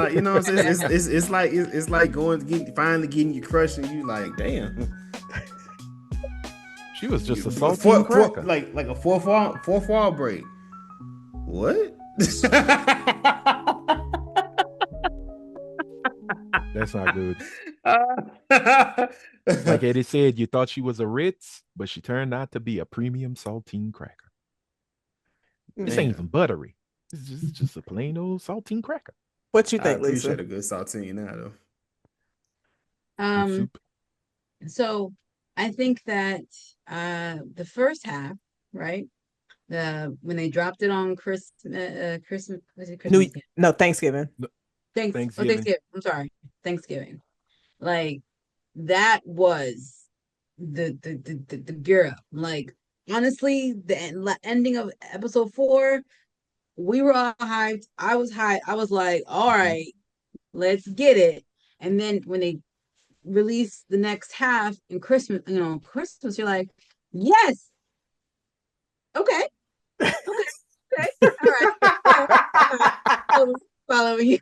like, you know what I'm saying? It's like going to finally getting your crush, and you like, damn. She was just a saltine Four, cracker. like a fourth wall break. What? That's not good. Uh, Like Eddie said, you thought she was a Ritz, but she turned out to be a premium saltine cracker. This ain't even Man, buttery. It's just a plain old saltine cracker. What you I think, Lisa? appreciate a good saltine now though. Good Um, soup. so I think that the first half, right? When they dropped it on Christmas, was it New Christmas? Yeah. no Thanksgiving. Thanksgiving. Thanksgiving. I'm sorry, Thanksgiving. Like that was the gear up. Like honestly, the ending of episode 4, we were all hyped. I was hyped. I was like, all Mhm. right, let's get it. And then when they release the next half in Christmas, Christmas, you're like, yes, okay, okay, okay, all right, all right, all right. Following you.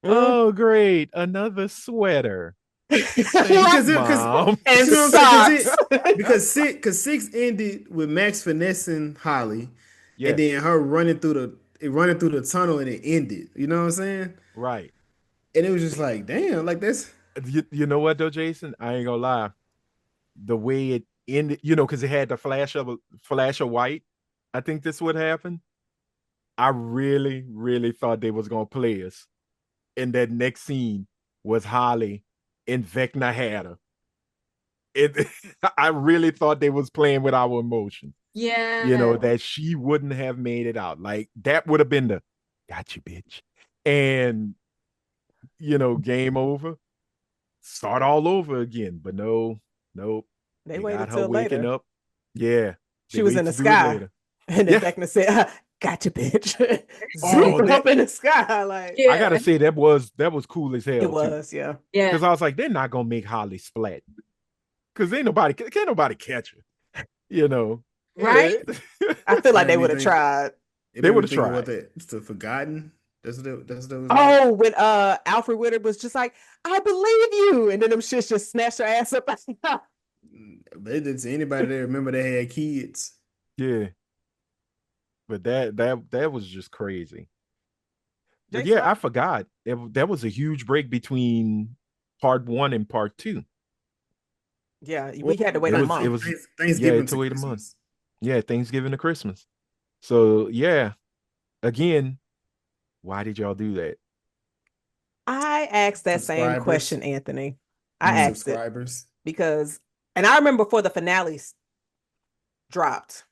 Oh, great. Another sweater. Thanks, Because because Mom. And you know what I'm saying? socks. Because six ended with Max finessing Holly, and Yes, then her running through the tunnel, and it ended. You know what I'm saying? right. And it was just like, damn, like that's You know what though, Jason? I ain't gonna lie. The way it ended, because it had the flash of white. I think this would happen. I really, really thought they was gonna play us. And that next scene was Holly and Vecna had her. It I really thought they was playing with our emotions. Yeah. That she wouldn't have made it out. Like that would have been the got you, bitch. And game over. Start all over again. But no, nope. They They got waited her till waking later. up. Yeah. They She was wait in the to do it sky. later. And then Yeah. Vecna said, gotcha, bitch. Oh, Zoom up in the sky. Like I gotta Yeah. say that was cool as it hell too. was, yeah. Yeah. Because I was like, they're not gonna make Holly splat. Because can't nobody catch her. You know. Right? I feel it like made they me would have think. tried. It They made me would have think of what tried. that. It's the Forgotten. That's what was like. Oh, when Alfred Witter was just like, I believe you. And then them shits just snatched her ass up. They did to anybody that remember they had kids. Yeah. But that was just crazy. But Jason, yeah, I forgot. That was a huge break between part 1 and part 2. yeah, we Well, had to wait It a was it month. was yeah, Thanksgiving it to took 8 months. Christmas. Yeah, Thanksgiving to Christmas. So yeah, again, why did y'all do that? I asked that same Subscribers, question, Anthony. I Mm, asked it subscribers. because, and I remember before the finale dropped,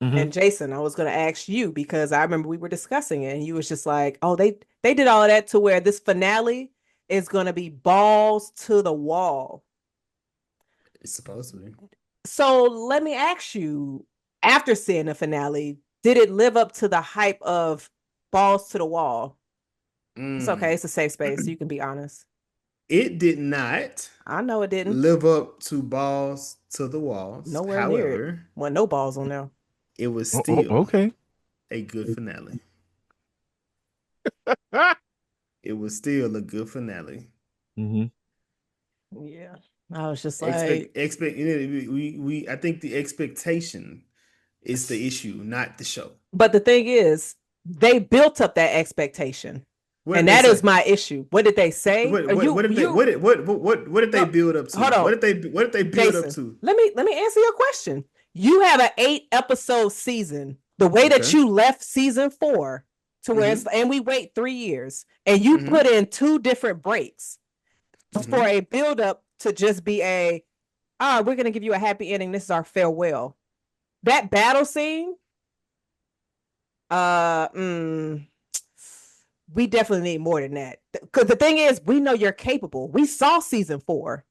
mm-hmm. and Jason, I was going to ask you because I remember we were discussing it, and you was just like, "Oh, they did all of that to where this finale is going to be balls to the wall." It's supposed to be. So let me ask you: after seeing the finale, did it live up to the hype of balls to the wall? It's okay; Mm. it's a safe space. You can be honest. It did not I know it didn't. live up to balls to the walls. Nowhere near it. However, Well, no balls on there. it was Oh, still okay. a good finale. mm-hmm. It was still a good finale. Yeah. I was just like, Expect. We. I think the expectation is the issue, not the show. but the thing is, they built up that expectation. What did And they that is say? my issue. What did they say? What did they what did they no, build up to? hold on, What did they build up Jason. to? Let me answer your question. You have an 8 episode season. The way that Okay. you left season 4 to where Mm-hmm. it's, and we wait 3 years, and you Mm-hmm. put in 2 different breaks Mm-hmm. for a build up to just be we're gonna give you a happy ending. This is our farewell. That battle scene, uh, mm, we definitely need more than that. Because the thing is, we know you're capable. We saw season 4.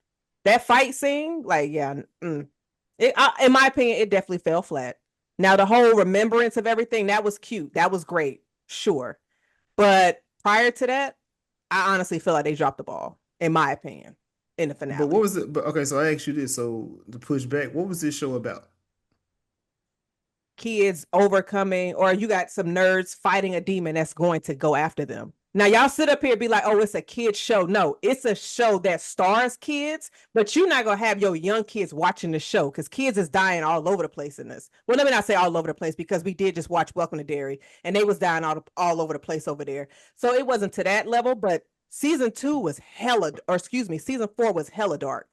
That fight scene, like, yeah, in my opinion, it definitely fell flat. Now, the whole remembrance of everything, that was cute. That was great. Sure. But prior to that, I honestly feel like they dropped the ball, in my opinion, in the But what finale. was it? But okay, so I asked you this. So to push back, what was this show about? kids overcoming, or you got some nerds fighting a demon that's going to go after them. Now, y'all sit up here and be like, oh, it's a kid's show. No, it's a show that stars kids, but you're not going to have your young kids watching the show because kids is dying all over the place in this. Well, let me not say all over the place because we did just watch Welcome to Derry and they was dying all over the place over there. So it wasn't to that level, but season 4 was hella dark.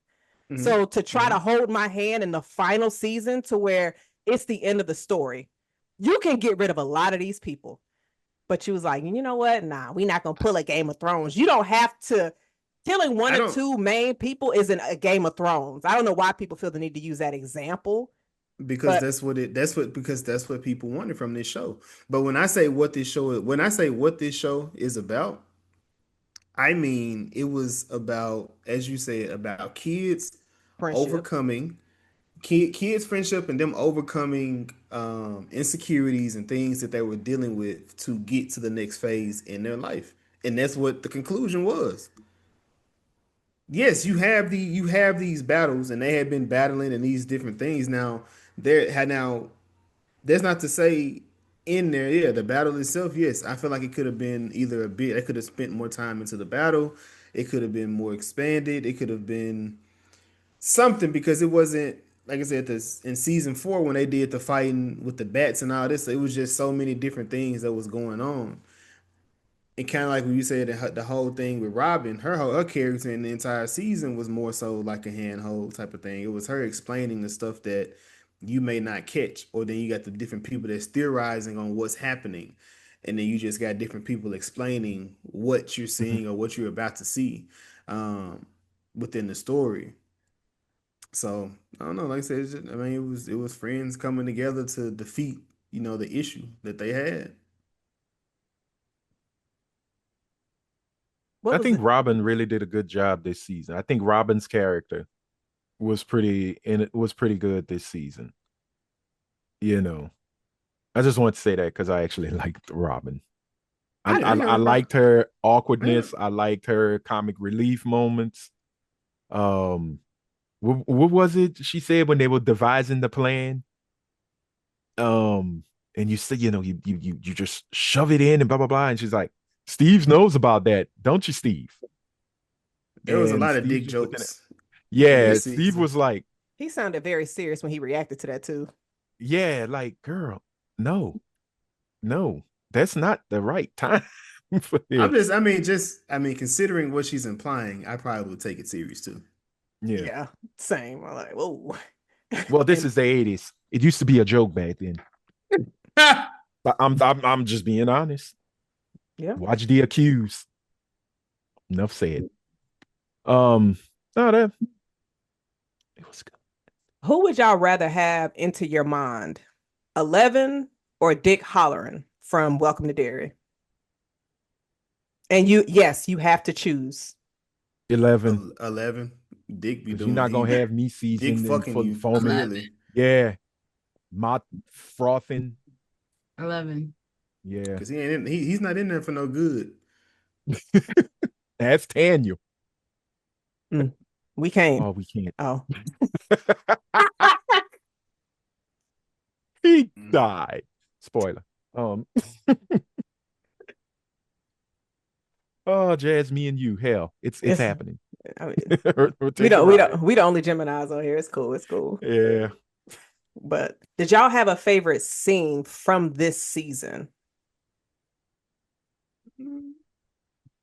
Mhm. So to try to Mhm. hold my hand in the final season to where it's the end of the story, you can get rid of a lot of these people. But you was like, you know what? Nah, we not gonna pull a Game of Thrones. You don't have to. Killing one I or don't two main people isn't a Game of Thrones. I don't know why people feel the need to use that example, because but that's what people wanted from this show. But when I say what this show is, when I say what this show is about, I mean it was about, as you said, about kids friendship. overcoming kids friendship and them overcoming insecurities and things that they were dealing with to get to the next phase in their life. And that's what the conclusion was. Yes, you have these battles, and they had been battling and these different things. Now there had now that's not to say in there, yeah, the battle itself, yes, I feel like it could have been either a bit. They could have spent more time into the battle. It could have been more expanded. It could have been something because it wasn't, like I said, this in season 4 when they did the fighting with the bats and all this. It was just so many different things that was going on. And kind of like when you said the whole thing with Robin, her character in the entire season was more so like a handhold type of thing. It was her explaining the stuff that you may not catch, or then you got the different people that's theorizing on what's happening, and then you just got different people explaining what you're Mhm. seeing or what you're about to see um, within the story. So I don't know. Like I said, I mean, it was friends coming together to defeat the issue that they had. What I was think it? Robin really did a good job this season. I think Robin's character was pretty good this season. You know, I just want to say that because I actually liked Robin. Yeah, I ain't got I no problem. liked her Man, awkwardness. I liked her comic relief moments. Um, what was it she said when they were devising the plan? Um, and you said, you just shove it in and blah blah blah. And she's like, Steve knows about that, don't you, Steve? there was a And lot of Steve's dick just looking at, jokes in yeah. this Steve season. was like, He sounded very serious when he reacted to that too. yeah, like, girl, no, no, that's not the right time for this. I mean, considering what she's implying, I probably would take it serious too. Yeah. Yeah, same. I'm like, whoa. Well, this And is the 80s. It used to be a joke back then. But I'm just being honest. yeah. Watch The Accused. Enough said. Um, no, that it was good. Who would y'all rather have into your mind? 11 or Dick Halloran from Welcome to Derry? And yes, you have to choose. 11. 11. Dick be Because you're doing not gonna he have me Dick seasoned and fucking full you foaming. 11. clearly. Yeah. My frothing. 11. Yeah. Because he's not in there for no good. That's Tanya. Mm, we can't. Oh, we can't. Oh, He Mm. died. Spoiler. Um, oh, Jazz, me and you. Hell, it's it's. happening. I mean, We'll take a ride. we the only Geminis on here. It's cool. It's cool. Yeah. But did y'all have a favorite scene from this season? Yeah.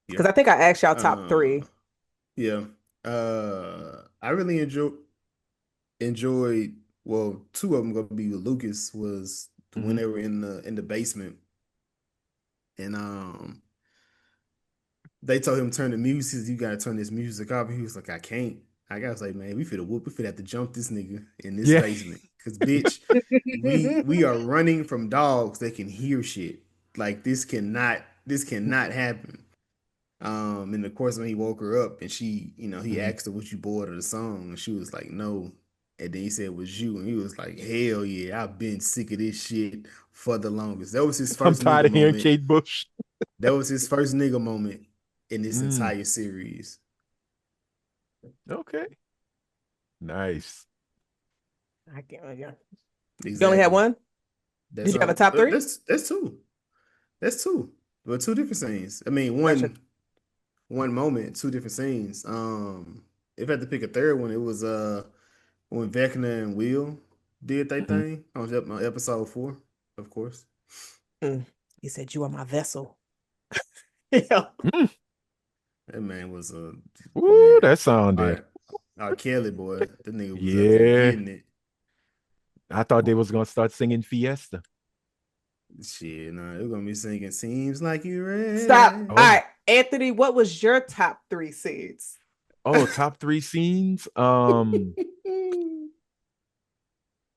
Because I think I asked y'all top Uh, three. yeah. I really enjoyed. Well, two of them gonna be with Lucas was when Mhm. they were in the basement, and they told him turn the music. You gotta turn this music off. And he was like, I can't. I was like, man, we finna whoop. We finna have to jump this nigga in this Yeah. basement. Cause bitch, we are running from dogs that can hear shit. Like this cannot happen. And of course when he woke her up and she, he Mhm. asked her what you bored of the song, and she was like, no. And then he said it was you, and he was like, hell yeah, I've been sick of this shit for the longest. That was his I'm first tired nigga of hearing moment. Kate Bush. That was his first nigga moment in this Mm, entire series. okay. Nice. I can't. Yeah. You only had Exactly. one. That's Did you have a top three? that's two. That's two. Well, two different scenes. I mean, Gotcha. one moment, two different scenes. If I had to pick a third one, it was when Vecna and Will did their Mhm. thing on episode 4, of course. He said, "You are my vessel." Yeah. Mm. That man was a Ooh, man. that sounded. R. Kelly boy, that nigga was out there Yeah. getting it. I thought they was gonna start singing Fiesta. Shit, nah, they're gonna be singing "Seems Like You Stop. Ready." All Oh. right, Anthony, what was your top 3 scenes? Oh, top 3 scenes.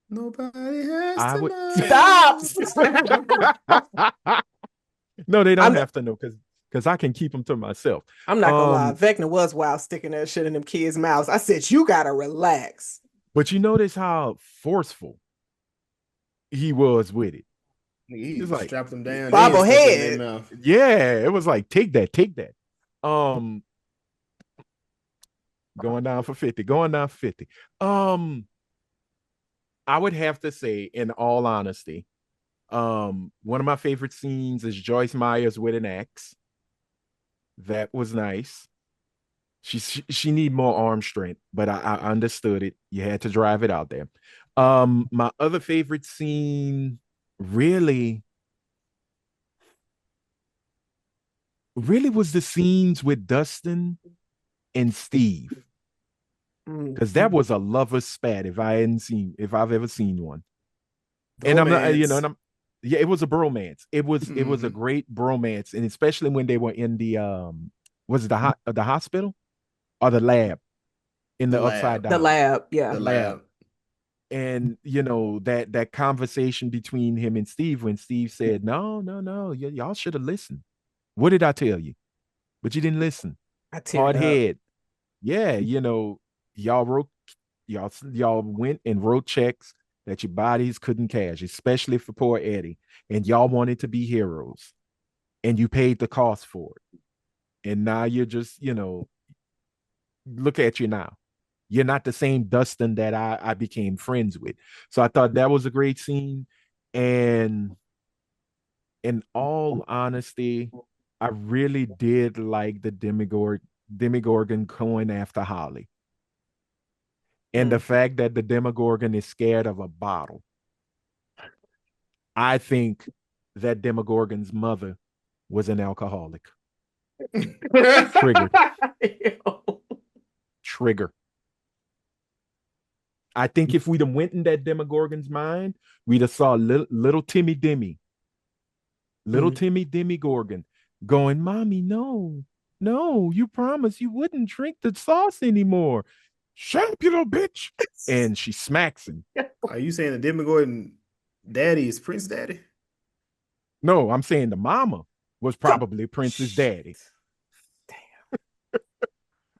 Nobody has I to would Stop. know. No, they don't I'm have to know because I can keep them to myself. I'm not gonna lie. Vecna was wild sticking that shit in them kids' mouths. I said, you gotta relax. But you notice how forceful he was with it. He It's like, strapped them down and stuck it in their Bobblehead. mouth. yeah, it was like, take that, take that. Going down for 50, going down for 50. I would have to say, in all honesty, one of my favorite scenes is Joyce Myers with an axe. That was nice. She need more arm strength, but I understood it. You had to drive it out there. My other favorite scene really was the scenes with Dustin and Steve. Because that was a lover's spat if I've ever seen one. And I'm not, Bromance. yeah, it was a bromance. It was a Mhm. great bromance, and especially when they were in the was it the hospital or the lab in The the upside lab. The down lab, yeah. The lab. lab. And that conversation between him and Steve when Steve said, no, no, no, y'all should have listened. What did I tell you? But you didn't listen. I teared Hard up. head. Yeah, y'all wrote y'all went and wrote checks that your bodies couldn't cash, especially for poor Eddie. And y'all wanted to be heroes. And you paid the cost for it. And now you're just, look at you now. You're not the same Dustin that I became friends with. So I thought that was a great scene. And in all honesty, I really did like the Demigorgon going after Holly. And the fact that the Demogorgon is scared of a bottle. I think that Demogorgon's mother was an alcoholic. Triggered. Trigger. I think if we'd have went in that Demogorgon's mind, we'd have saw little Timmy Demi, Timmy Demigorgon going, Mommy, no, no, you promised you wouldn't drink the sauce anymore. Shut up, you little bitch. And she smacks him. Are you saying the Demogorgon daddy is Prince Daddy? No, I'm saying the mama was probably Prince's daddy.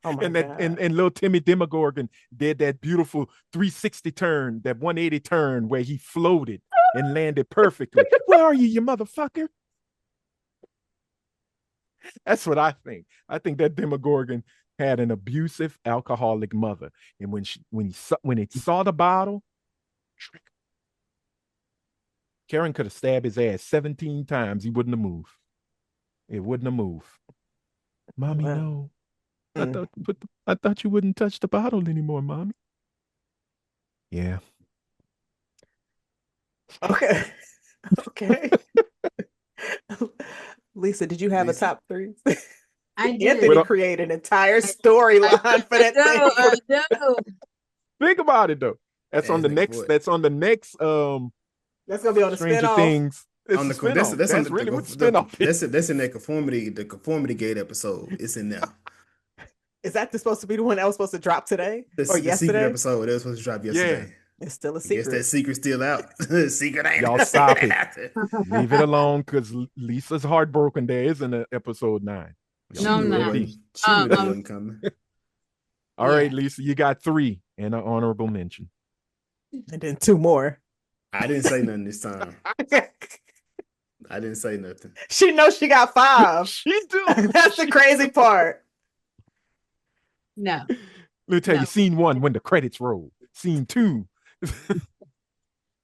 Oh my And God. and little Timmy Demogorgon did that beautiful 360 turn, that 180 turn where he floated and landed perfectly. Where are you, you motherfucker? That's what I think. I think that Demogorgon had an abusive alcoholic mother, and when it saw the bottle, Karen could have stabbed his ass 17 times. He wouldn't have moved. It wouldn't have moved. Mommy, Wow. no. I thought you wouldn't touch the bottle anymore, Mommy. Yeah. Okay. Okay. Lisa, did you have Lisa? a top 3? I did. Anthony created an entire storyline for that thing. No. Think about it though. That's Yeah, on the this nigga next. boy. That's on the next. That's gonna be on the Stranger spinoff. Things. It's On a the spinoff. that's on the, really the, what the the spinoff is. that's in that conformity gate episode. It's in there. Is that supposed to be the one that was supposed to drop today or The secret yesterday? episode that was supposed to drop yesterday. It's still a I guess that secret. secret's still out. Secret ain't. Y'all stop it. Leave it alone, because Lisa's heartbroken. There isn't an episode 9. She No, I'm knew it not. wasn't. She knew that wasn't coming. All right, Yeah. Lisa, you got 3 and an honorable mention. And then 2 more. I didn't say nothing this time. I didn't say nothing. She knows she got 5. She do. That's the crazy part. No. Let me tell No. you, scene 1 when the credits roll. Scene 2.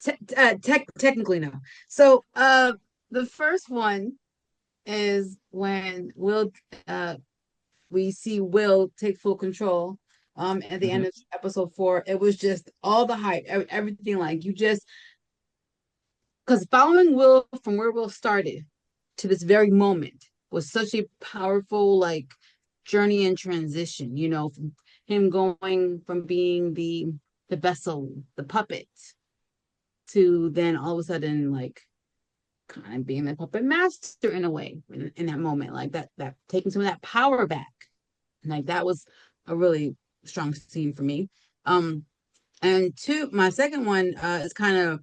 Technically no. So the first one is when we see Will take full control. At the Mhm. end of episode 4, it was just all the hype, everything. Like you just because following Will from where Will started to this very moment was such a powerful like journey and transition. From him going from being the vessel, the puppet, to then all of a sudden like kind of being the puppet master in a way in that moment, like that taking some of that power back. Like that was a really strong scene for me. And two, my second one is kind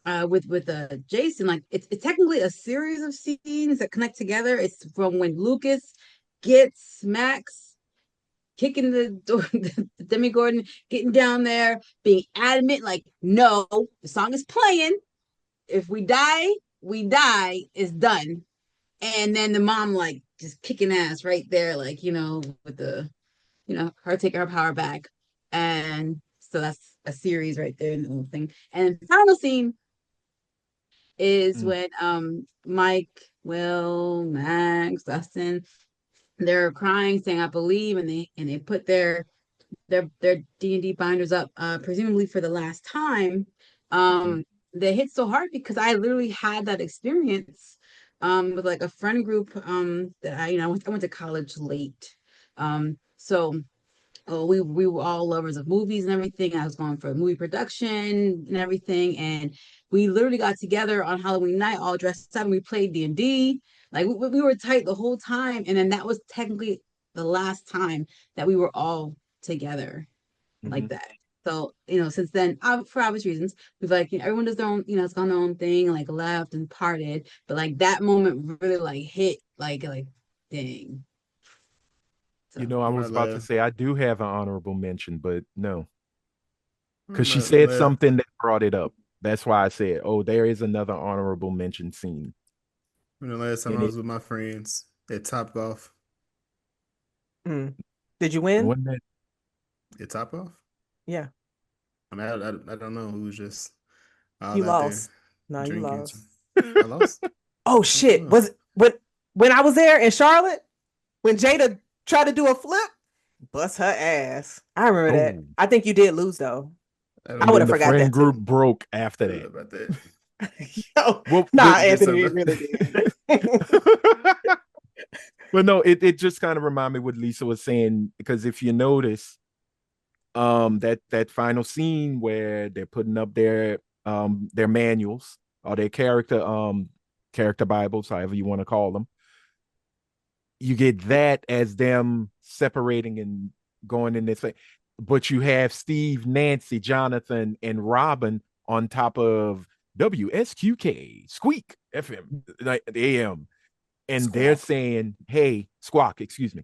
of with Jason. Like it's technically a series of scenes that connect together. It's from when Lucas gets Max kicking the door, the Demi Gordon getting down there, being adamant, like, no, the song is playing. If we die, we die. It's done. And then the mom like just kicking ass right there, like with the her taking her power back. And so that's a series right there and the whole thing. And the final scene is Mm. when Mike, Will, Max, Dustin, they're crying, saying I believe, and they put their D&D binders up, presumably for the last time. Mhm. They hit so hard because I literally had that experience with like a friend group that I went to college late. So we were all lovers of movies and everything. I was going for movie production and everything, and we literally got together on Halloween night, all dressed up, and we played D&D. Like we were tight the whole time, and then that was technically the last time that we were all together like Mhm. that. So since then, for obvious reasons, we've like everyone does their own, it's gone their own thing, like left and parted. But like that moment really like hit, like dang. You So know, I My was about to last, say I do have an honorable mention, but no, because she my said last, something that brought it up. That's why I said, "Oh, there is another honorable mention scene." the last time And I it was with my friends at Top Golf. Mm. Did you win? wasn't that. At Top Golf? Yeah, I mean, I don't know. Who was just all you out there lost. No, you drinking. lost. I lost. Oh I don't shit! know. Was it when I was there in Charlotte when Jada tried to do a flip? Bust her ass. I remember that. Oh, I think you did lose though. I I don't and would then have the know. forgot friend that group too. broke I after don't know that. about that. Yo, Well, nah, Just Anthony, it something. really did. but no, it just kind of reminded me what Lisa was saying because if you notice, that final scene where they're putting up their manuals or their character bibles, however you want to call them, you get that as them separating and going in this thing. But you have Steve, Nancy, Jonathan, and Robin on top of WSQK, Squeak FM, like the AM. And they're Squawk. saying, hey, Squawk, excuse me.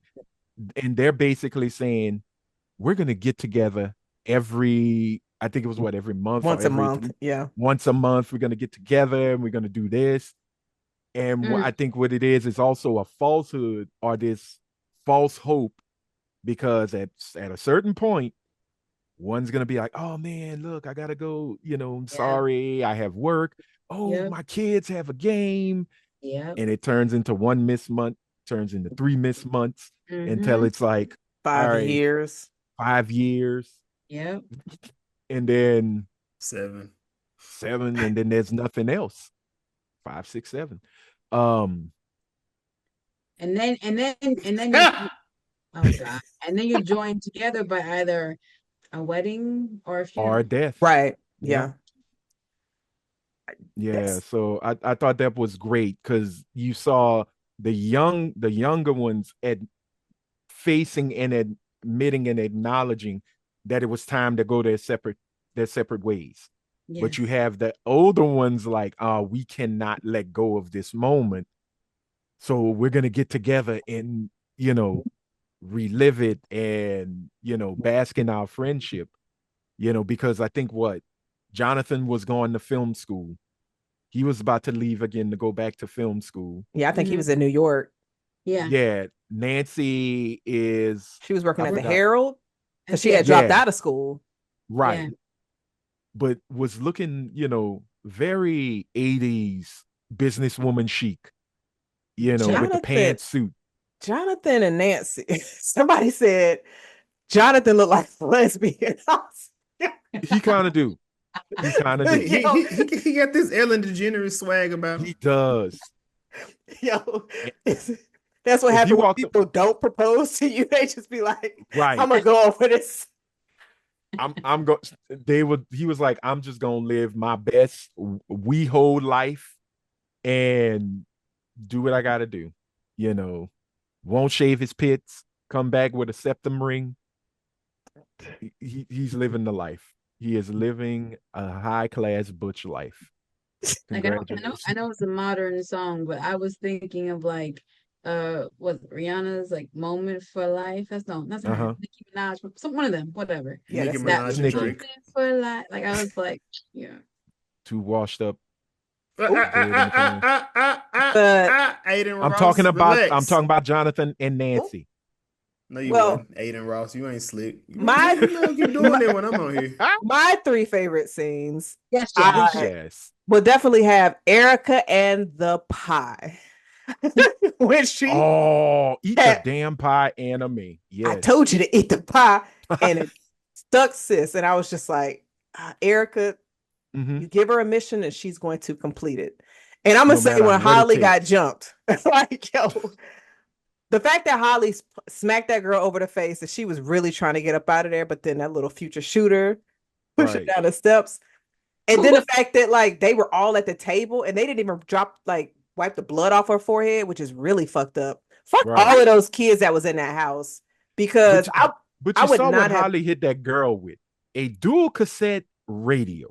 And they're basically saying, we're going to get together I think it was what, every month or Once a every month. Yeah. once a month, we're going to get together and we're going to do this. And mm, I think what it is also a falsehood or this false hope because at a certain point, one's gonna be like, "Oh man, look, I gotta go. I'm yeah, sorry, I have work. Oh, yep, my kids have a game," yep. and it turns into one missed month, turns into three missed months until Mm-hmm. it's like, all Five right, years. 5 years, Yep. and then 7. 7, and then there's nothing else. 5, 6, 7. Um, And then you oh god. And then you're joined together by either a wedding or a or funeral. death. Right. Yeah. Yeah. Yeah, That's so I thought that was great because you saw the younger ones facing and admitting and acknowledging that it was time to go their separate ways. But you Yes. have the older ones like, we cannot let go of this moment. So we're gonna get together and, relive it and, bask in our friendship, because I think what Jonathan was going to film school. He was about to leave again to go back to film school. yeah. I think he Mm-hmm. was in New York. Yeah. Yeah, Nancy is She was working I at the Work forgot. Herald because she yeah. had dropped Yeah, out of school. right. Yeah. but was looking, very 80s businesswoman chic, with the Jonathan, pantsuit. Jonathan and Nancy. Somebody said Jonathan looked like a lesbian. He kind of do. He kind of do. Yo, He got this Ellen DeGeneres swag about him. He does. yo, And that's what if he happened when walked people don't propose to you. They just be like, right, I'm gonna go over this. I'm go. They would. He was like, I'm just gonna live my best we hold life and do what I got to do. You know, won't shave his pits. Come back with a septum ring. He's living the life. He is living a high class butch life. Like Congratulations. I know it's a modern song, but I was thinking of like what Rihanna's like "Moment for Life." That's not her. Uh-huh. Nicki Minaj, some one of them, whatever. Yeah, Nicki that's That Minaj Nicki. and Nikki, "Moment Drake. for Life." Like I was like, yeah. too washed up, Oh, dead in the corner. but Aiden I'm Ross, talking about I'm relax. talking about Jonathan and oh, Nancy. No, you well, wasn't. Aiden Ross, you ain't slick. my You know, keep doing that when I'm on here. my three favorite scenes, Yes, Yes, I Jazz. yes. will definitely have Erica and the pie. When she Oh, eat the had, damn pie, anime. I Yes. told you to eat the pie, and it stuck, sis. And I was just like, Erica, Mm-hmm. you give her a mission and she's going to complete it. And I'm gonna No say matter when what it Holly got takes. jumped, like yo, the fact that Holly smacked that girl over the face, that she was really trying to get up out of there, but then that little future shooter pushed her Right. down the steps. And then the fact that like they were all at the table and they didn't even wipe the blood off her forehead, which is really fucked up. Fuck Right. all of those kids that was in that house But because you, but I you would saw what not have. Holly hit that girl with. A dual cassette radio.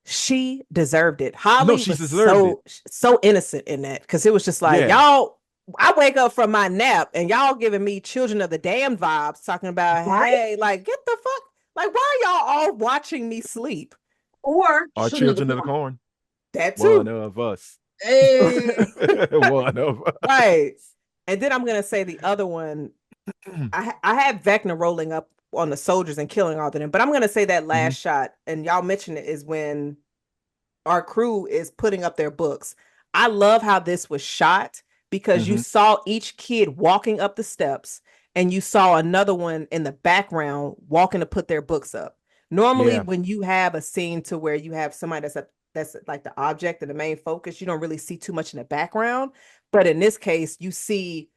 She deserved it. No, Holly she was deserved it. so innocent in that because it was just like Yeah. y'all. I wake up from my nap and y'all giving me children of the damn vibes, talking about Right? hey, like get the fuck, like why are y'all all watching me sleep? Or Our shouldn't have children of the gone. corn. That One too. of us. Hey. One of us. Right. And then I'm gonna say the other one. I had Vecna rolling up on the soldiers and killing all of them, but I'm gonna say that Mm-hmm. last shot, and y'all mentioned it, is when our crew is putting up their books. I love how this was shot because you Mm-hmm. saw each kid walking up the steps and you saw another one in the background walking to put their books up. Normally, Yeah. when you have a scene to where you have somebody that's like the object and the main focus, you don't really see too much in the background. But in this case, you see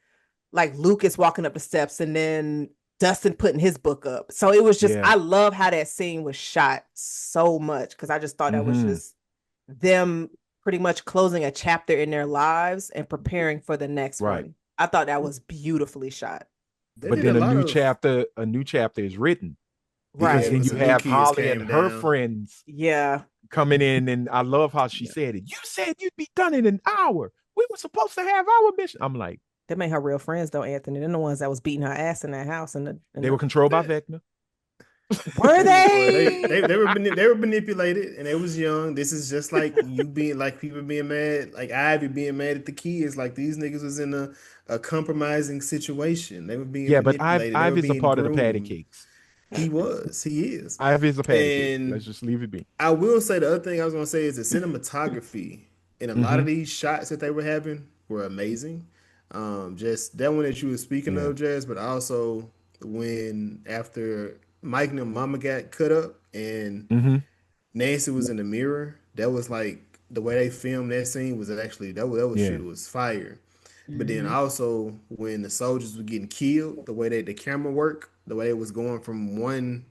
like Lucas walking up the steps and then Dustin putting his book up. So it was just, Yeah. I love how that scene was shot so much because I just thought that was Mm-hmm. just them pretty much closing a chapter in their lives and preparing for the next Right. one. I thought that was beautifully shot. They But did a then lot of a new chapter is written because yeah, Right. then when you some new have kids Holly and came her down. friends Yeah. coming in, and I love how she Yeah. said it. You said you'd be done in an hour. We were supposed to have our mission. I'm like, They made her real friends though, Anthony. They're the ones that was beating her ass in that house. they were controlled by Vecna. Were Well, they? they were manipulated and they was young. This is just like you being like people being mad, like Ivy being mad at the kids. Like these niggas was in a compromising situation. They were being Yeah, but manipulated. They were Ivy's a being part of the patty groomed. cakes. He is. Ivy's a patty cake. Let's And just leave it be. I will say the other thing I was gonna say is the cinematography in a lot Mm-hmm. of these shots that they were having were amazing. Just that one that you were speaking Yeah. of, Jazz, but also when after Mike and Mama got cut up and Mm-hmm. Nancy was in the mirror, that was like the way they filmed that scene was actually that was Yeah. shit was fire. But then Mhm. also when the soldiers were getting killed, the way that the camera worked, the way it was going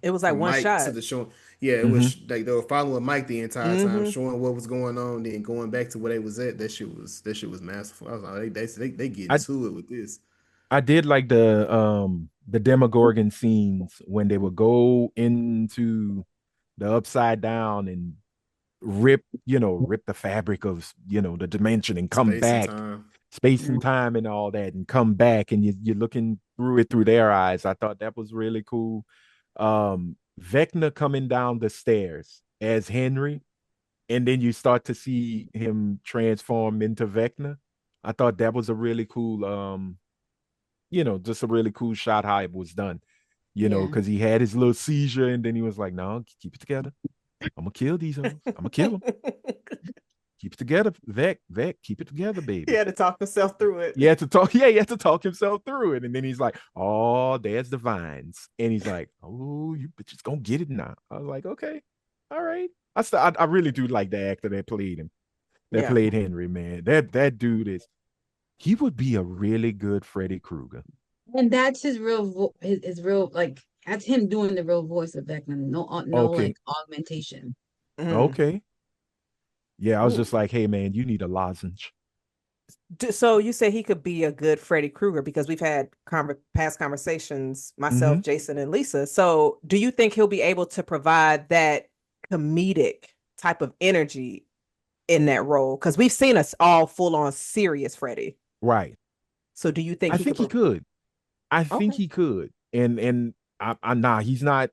It was like from one Mike to shot. the show. Yeah, it Mm-hmm. was like they were following Mike the entire time, Mm-hmm. showing what was going on, then going back to where they was at. That shit was masterful. I was like, they getting I to it with this. I did like the Demogorgon scenes when they would go into the upside down and rip the fabric of the dimension and come Space and back, time. space and time and all that, and come back, and you're looking through it through their eyes. I thought that was really cool. Vecna coming down the stairs as Henry, and then you start to see him transform into Vecna. I thought that was a really cool just a really cool shot how it was done, Yeah. because he had his little seizure and then he was like, no, keep it together. I'm gonna kill these hoes. I'm gonna kill them. Keep it together, Vec. Keep it together, He baby. had to talk himself through it. He had to talk. Yeah, he had to talk himself through it. And then he's like, "Oh, there's the vines." And he's like, "Oh, you bitches gonna get it now." I was like, "Okay, all right." I really do like the actor that played him. That Yeah. played Henry. Man, that dude is. He would be a really good Freddy Krueger. And that's his real his real like that's him doing the real voice of Beckman. No Okay, like augmentation. Mm. okay. Yeah, I was Ooh. just like, "Hey, man, you need a lozenge." So you say he could be a good Freddy Krueger because we've had past conversations, Mm-hmm. myself, Jason, and Lisa. So do you think he'll be able to provide that comedic type of energy in that role? Because we've seen us all full on serious Freddy. Right. So do you think I he think could? he could. I think Okay. he could. And nah, he's not.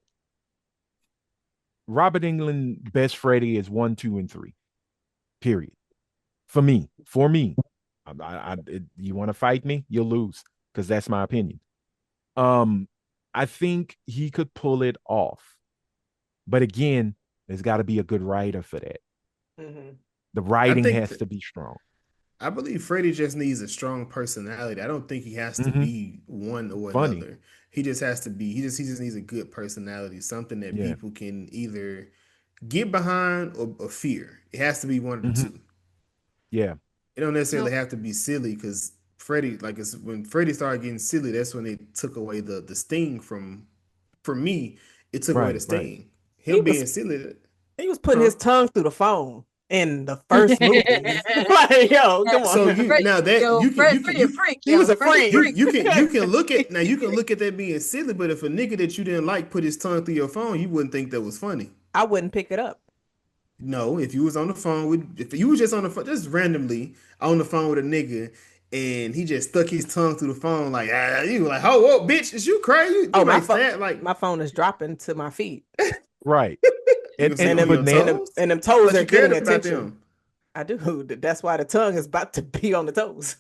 Robert England best Freddy is 1, 2, and 3. Period. For me, you want to fight me, you'll lose because that's my opinion. Um, I think he could pull it off, but again, there's got to be a good writer for that. Mm-hmm. The I writing think has that to be strong. I believe Freddie just needs a strong personality. I don't think he has to Mm-hmm. be one or Funny, another. He just has to be. He just needs a good personality, something that yeah. people can either get behind or fear. It has to be one of the Mm-hmm. two. Yeah. It don't necessarily No, have to be silly because Freddie, like it's when Freddie started getting silly, that's when they took away the sting from. For me, it took away the Right. Right. sting. He Him was being silly, he was putting huh? his tongue through the phone in the first movie. Like, yo, come So on. you now that Yo, you can you can Freddie a you freak, He was yo. a Freddie a freak. freak. you can look at now you can look at that being silly, but if a nigga that you didn't like put his tongue through your phone, you wouldn't think that was funny. I wouldn't pick it up. No, if you was on the phone with if you was just on the phone just randomly on the phone with a nigga and he just stuck his tongue through the phone like you were like, oh whoa, bitch, is you crazy? You Oh, might snap like my phone is dropping to my feet. Right. you gonna sit And And on them your banana. toes? and them I toes thought are you cared getting about attention. them. I do. That's why the tongue is about to be on the toes.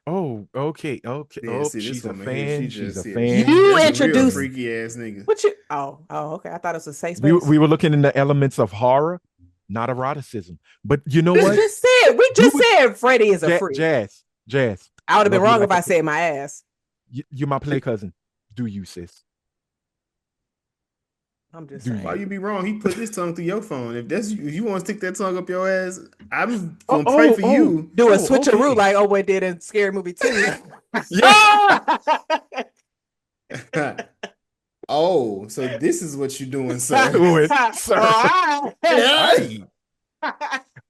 Oh, okay, okay. Yeah, Oh, see this she's a woman here, she fan. She's just a yeah, she fan. You that's a She's a real introduced fan. freaky ass nigga. what you oh, okay. I thought it was a safe We space. we were looking in the elements of horror, not eroticism. But you know We what? just said we You just would said Freddie is a freak. Jazz. I would have been Love you wrong if like a I said my ass. you're my play cousin. Do you, sis? I'm just Do Why saying. you? you be wrong? He put his tongue through your phone. If you want to stick that tongue up your ass, I'm Oh, gonna pray oh, for oh, you. Do a oh, switcheroo okay. like Owen did in Scary Movie 2. Yeah. Oh, so this is what you're doing, sir. Do it, sir. Oh, Yeah. Hey,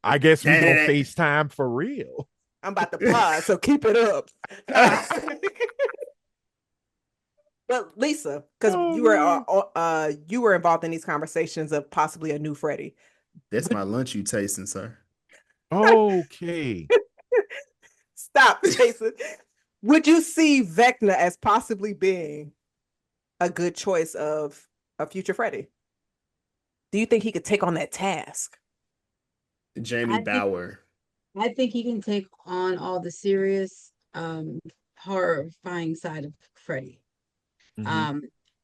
I guess we gonna Da-da-da. FaceTime for real. I'm about to pause, so keep it up. But Lisa, because Oh man. you were involved in these conversations of possibly a new Freddy. That's my lunch you tasting, sir. Okay. Stop, Jason. Would you see Vecna as possibly being a good choice of a future Freddy? Do you think he could take on that task? Jamie I think Bauer. I think he can take on all the serious, horrifying side of Freddy. Mm-hmm. Um,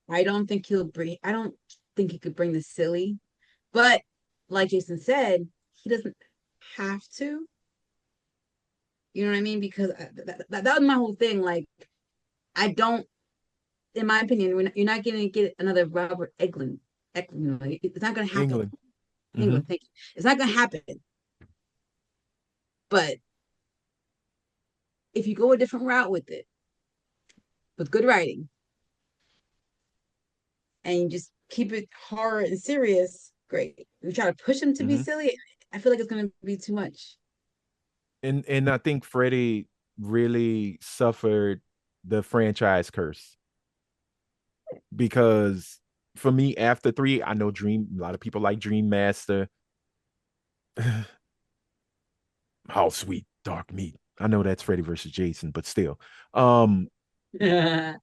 I don't think he could bring the silly, but like Jason said, he doesn't have to. You know what I mean? Because that was my whole thing. Like, I don't, in my opinion, you're not going to get another Robert Eglin. Eglin, it's not going to happen. England. Mm-hmm. England, thank you. It's not going to happen. But if you go a different route with it, with good writing, and you just keep it horror and serious, great. We try to push him to be Mm-hmm. silly. I feel like it's going to be too much. And I think Freddie really suffered the franchise curse because for me after 3, I know Dream. A lot of people like Dream Master. How sweet dark meat. I know that's Freddy versus Jason, but still. Um, Well,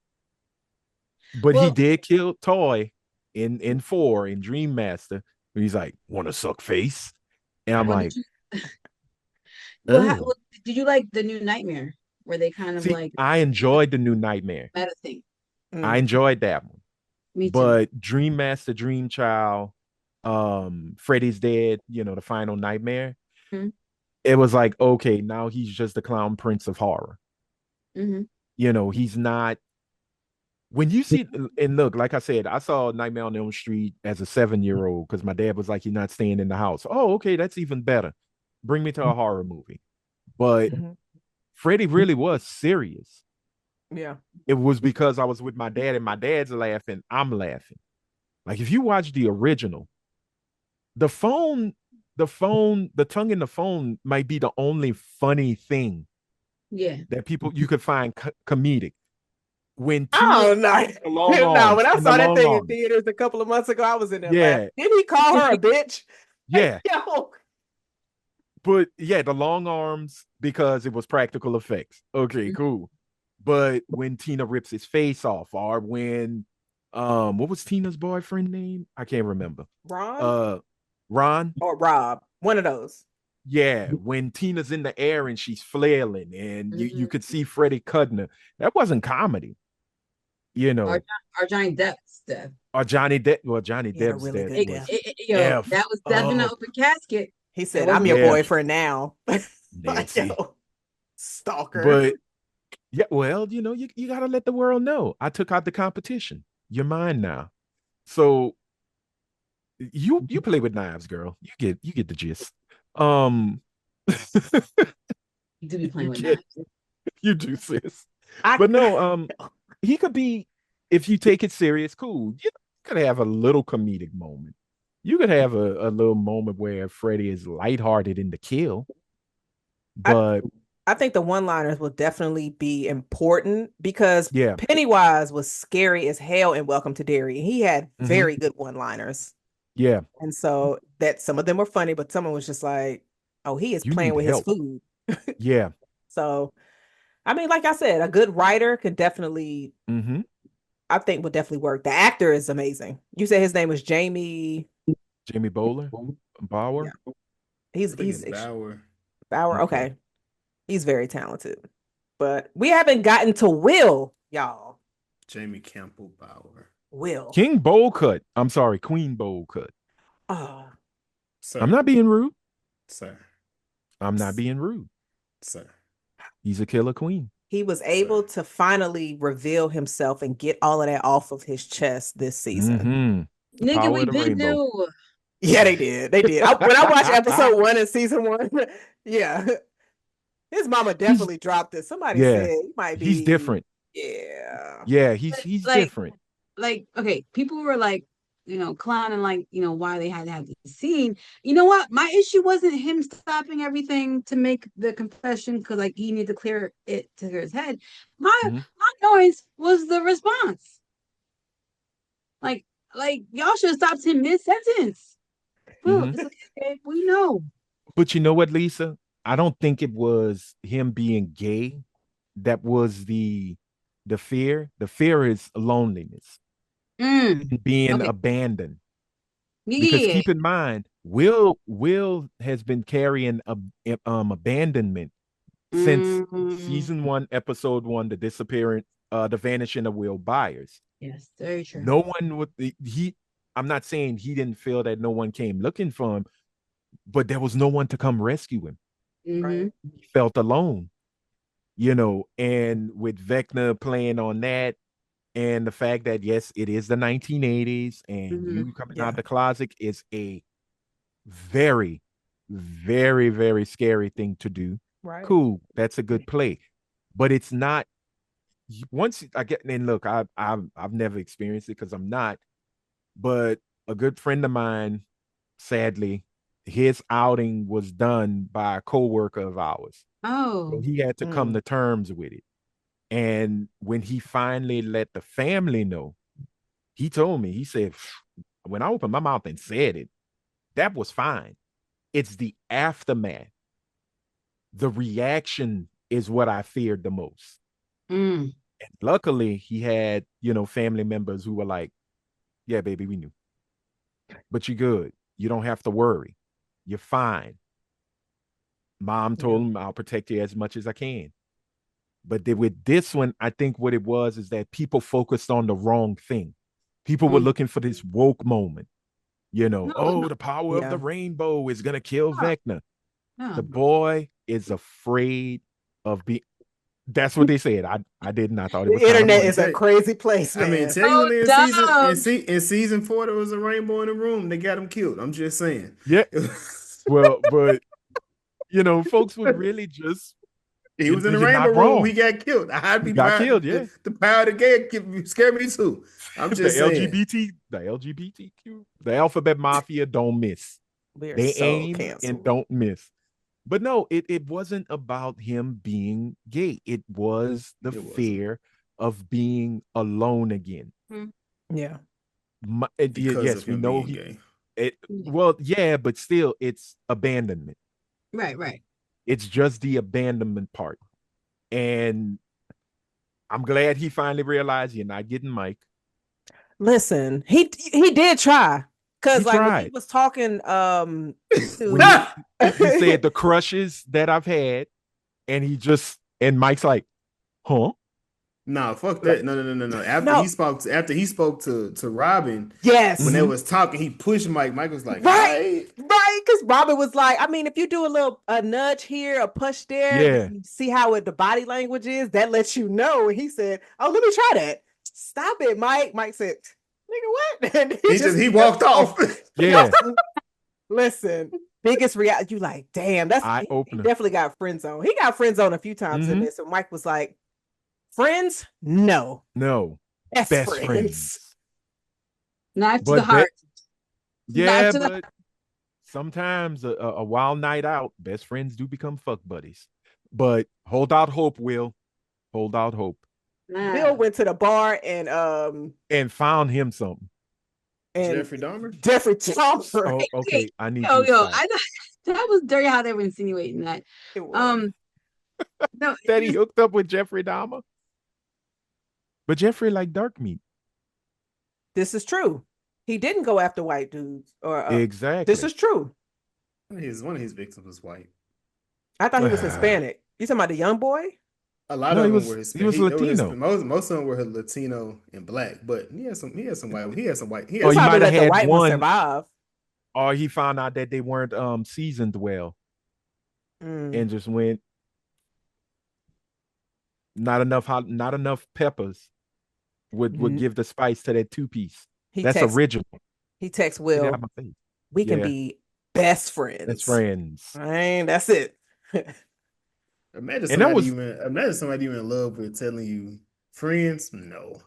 but he did kill Toy in 4 in Dream Master. When he's like, "Want to suck face?" And I'm well, like, well, "Oh." did you like the new Nightmare where they kind of See, like I enjoyed the new Nightmare. meta thing? I Mm. enjoyed that one. Me too. But Dream Master, Dream Child, Freddy's Dead, the final nightmare, Mhm. it was like, okay, now he's just the clown prince of horror. Mhm. He's not when you see and look, like I said, I saw Nightmare on Elm Street as a 7-year-old because my dad was like, "You're not staying in the house." Oh, okay, that's even better. Bring me to a horror movie. But Mhm. Freddy really was serious. Yeah. It was because I was with my dad and my dad's laughing, I'm laughing. Like if you watch the original, the phone, the tongue in the phone might be the only funny thing Yeah. that people you could find comedic. When Tina Oh no. the long No, when arms I and the saw that long thing in arms, theaters a couple of months ago, I was in there laughing. yeah, Didn't he call her a bitch? Like, yeah. yo. But yeah, the long arms because it was practical effects. Okay, Mhm. cool. But when Tina rips his face off, or when what was Tina's boyfriend name? I can't remember. Ron Uh Ron. or Rob. One of those. Yeah, when Tina's in the air and she's flailing and you Mhm. could see Freddie cutting her. That wasn't comedy, you Or know. or Johnny Depp's death. Or Johnny Depp. Well, Johnny He had a Depp's really death good was death. Yo, F that was death in an up. open casket. He That said, I'm wasn't your Yeah, boyfriend now. Like, Nancy. yo, stalker. But yeah, well, you gotta let the world know. I took out the competition. You're mine now. So you play with knives, girl. You get the gist. Um he do be you playing with get knives. you do, sis. I But no, he could be, if you take it serious, cool. You could have a little comedic moment. You could have a little moment where Freddy is lighthearted in the kill, I but I think the one-liners will definitely be important because yeah. Pennywise was scary as hell in Welcome to Derry. He had Hmm. very good one-liners. Yeah. And so that some of them were funny, but someone was just like, oh, he is You playing need with his help. food. Yeah. So I mean, like I said, a good writer could definitely, Hmm. I think would definitely work. The actor is amazing. You said his name was Jamie. Jamie Bowler, Yeah. Bauer. He's I think he's it's Bauer. Bauer. Okay. Okay. He's very talented. But we haven't gotten to Will, y'all. Jamie Campbell Bauer. Will. King Bowl Cut. I'm sorry, Queen Bowl Cut. Oh, I'm Sir. not being rude. Sir. I'm not being rude. Sir. He's a killer queen. he was able Sir. to finally reveal himself and get all of that off of his chest this season. Hmm. The Nigga, power we of the been rainbow. knew. Yeah, they did. They did. When I watched episode 1 in season 1, yeah, his mama he's definitely dropped it. Somebody yeah, said he might he's be, different. yeah. Yeah, But he's different. okay, people were like, clowning, like, why they had to have this scene. You know what? My issue wasn't him stopping everything to make the confession because like he needed to clear his head. Mhm. My noise was the response. Like, y'all should have stopped him mid-sentence. Well, Mhm. it's like, okay, we know. But you know what, Lisa? I don't think it was him being gay that was the fear. The fear is loneliness Mm. and being Okay. abandoned. Because Yeah. keep in mind, Will has been carrying abandonment since Mm. season 1, episode 1, the disappearance, the vanishing of Will Byers. Yes, very true. No one would he. I'm not saying he didn't feel that no one came looking for him, but there was no one to come rescue him. Right. Mm-hmm. He felt alone, and with Vecna playing on that, and the fact that yes, it is the 1980s, and Mm-hmm. you coming out Yeah. the closet is a very, very, very scary thing to do. Right. Cool, that's a good play, but it's not. Once I get and look, I've never experienced it because I'm not. But a good friend of mine, sadly, his outing was done by a coworker of ours. So Oh. he had to come Mm. to terms with it. And when he finally let the family know, he told me, he said, when I opened my mouth and said it, that was fine. It's the aftermath. The reaction is what I feared the most. Mm. And luckily, he had, family members who were like, yeah, baby, we knew. But you're good. You don't have to worry. You're fine. Mom Yeah. told him, I'll protect you as much as I can. But with this one, I think what it was is that people focused on the wrong thing. People were Mm. looking for this woke moment. No, the power of the Yeah. rainbow is gonna kill no, Vecna. The no. boy is afraid of being. That's what they said. I didn't. I thought it The was kind of internet funny. is a crazy place, I mean, man. So technically dumb. in season 4, there was a rainbow in the room. They got him killed. I'm just saying. Yeah. Well, but folks were really just He was in the you're rainbow not room. wrong. He got killed. I'd He be got proud. killed. Yeah. The power of the gay scared me too. I'm The just saying. LGBTQ, the alphabet mafia don't miss. We are They so aim and canceled. don't miss. But no, it wasn't about him being gay. It was the It wasn't fear of being alone again. Yeah. because Yes, of we him know being gay. well, yeah, but still, it's abandonment. Right. It's just the abandonment part. And I'm glad he finally realized you're not getting Mike. Listen, he did try. Cause He like when he tried. was talking When to he said the crushes that I've had, and Mike's like, huh? No, fuck Like, that. No. no, After he spoke to Robin, yes. when they Mhm. was talking, he pushed Mike. Mike was like, Right. "Hi." Right, because Robin was like, I mean, if you do a nudge here, a push there, Yeah. then you see how the body language is, that lets you know. And he said, "Oh, let me try that." Stop it, Mike. Mike said, "Nigga, what?" And He walked off. Yeah. Listen, biggest reality. You like, damn, Eye he opener. definitely got friend zone. He got friend zone a few times in Mhm. this, and Mike was like, "Friends, no, No. best Best friends." friends. Knife to the But heart. yeah, Knife to the but sometimes a wild night out, best friends do become fuck buddies. But hold out hope, Will. Hold out hope. Bill went to the bar And found him something. and Jeffrey Dahmer. Jeffrey Dahmer. Oh, okay. I need Yo, you to stop. I know that was dirty how they were insinuating that. It was. No, That he hooked up with Jeffrey Dahmer. But Jeffrey like dark meat. This is true. He didn't go after white dudes, or Exactly. this is true. One of his victims was white. I thought he was Hispanic. You talking about the young boy? A lot No, of he them was were he Hispanic. was Latino. Most of them were Latino and black, but he had some white. He had some white. He Oh, had He you some, probably might have let the had white one one, survive. or he found out that they weren't seasoned well and just went not enough peppers would give the spice to that 2-piece. He That's texts original. he texts Get it out Will, of my face. we can Yeah. be best friends. That's friends. That's it. imagine And that was somebody you in love with telling you friends. No,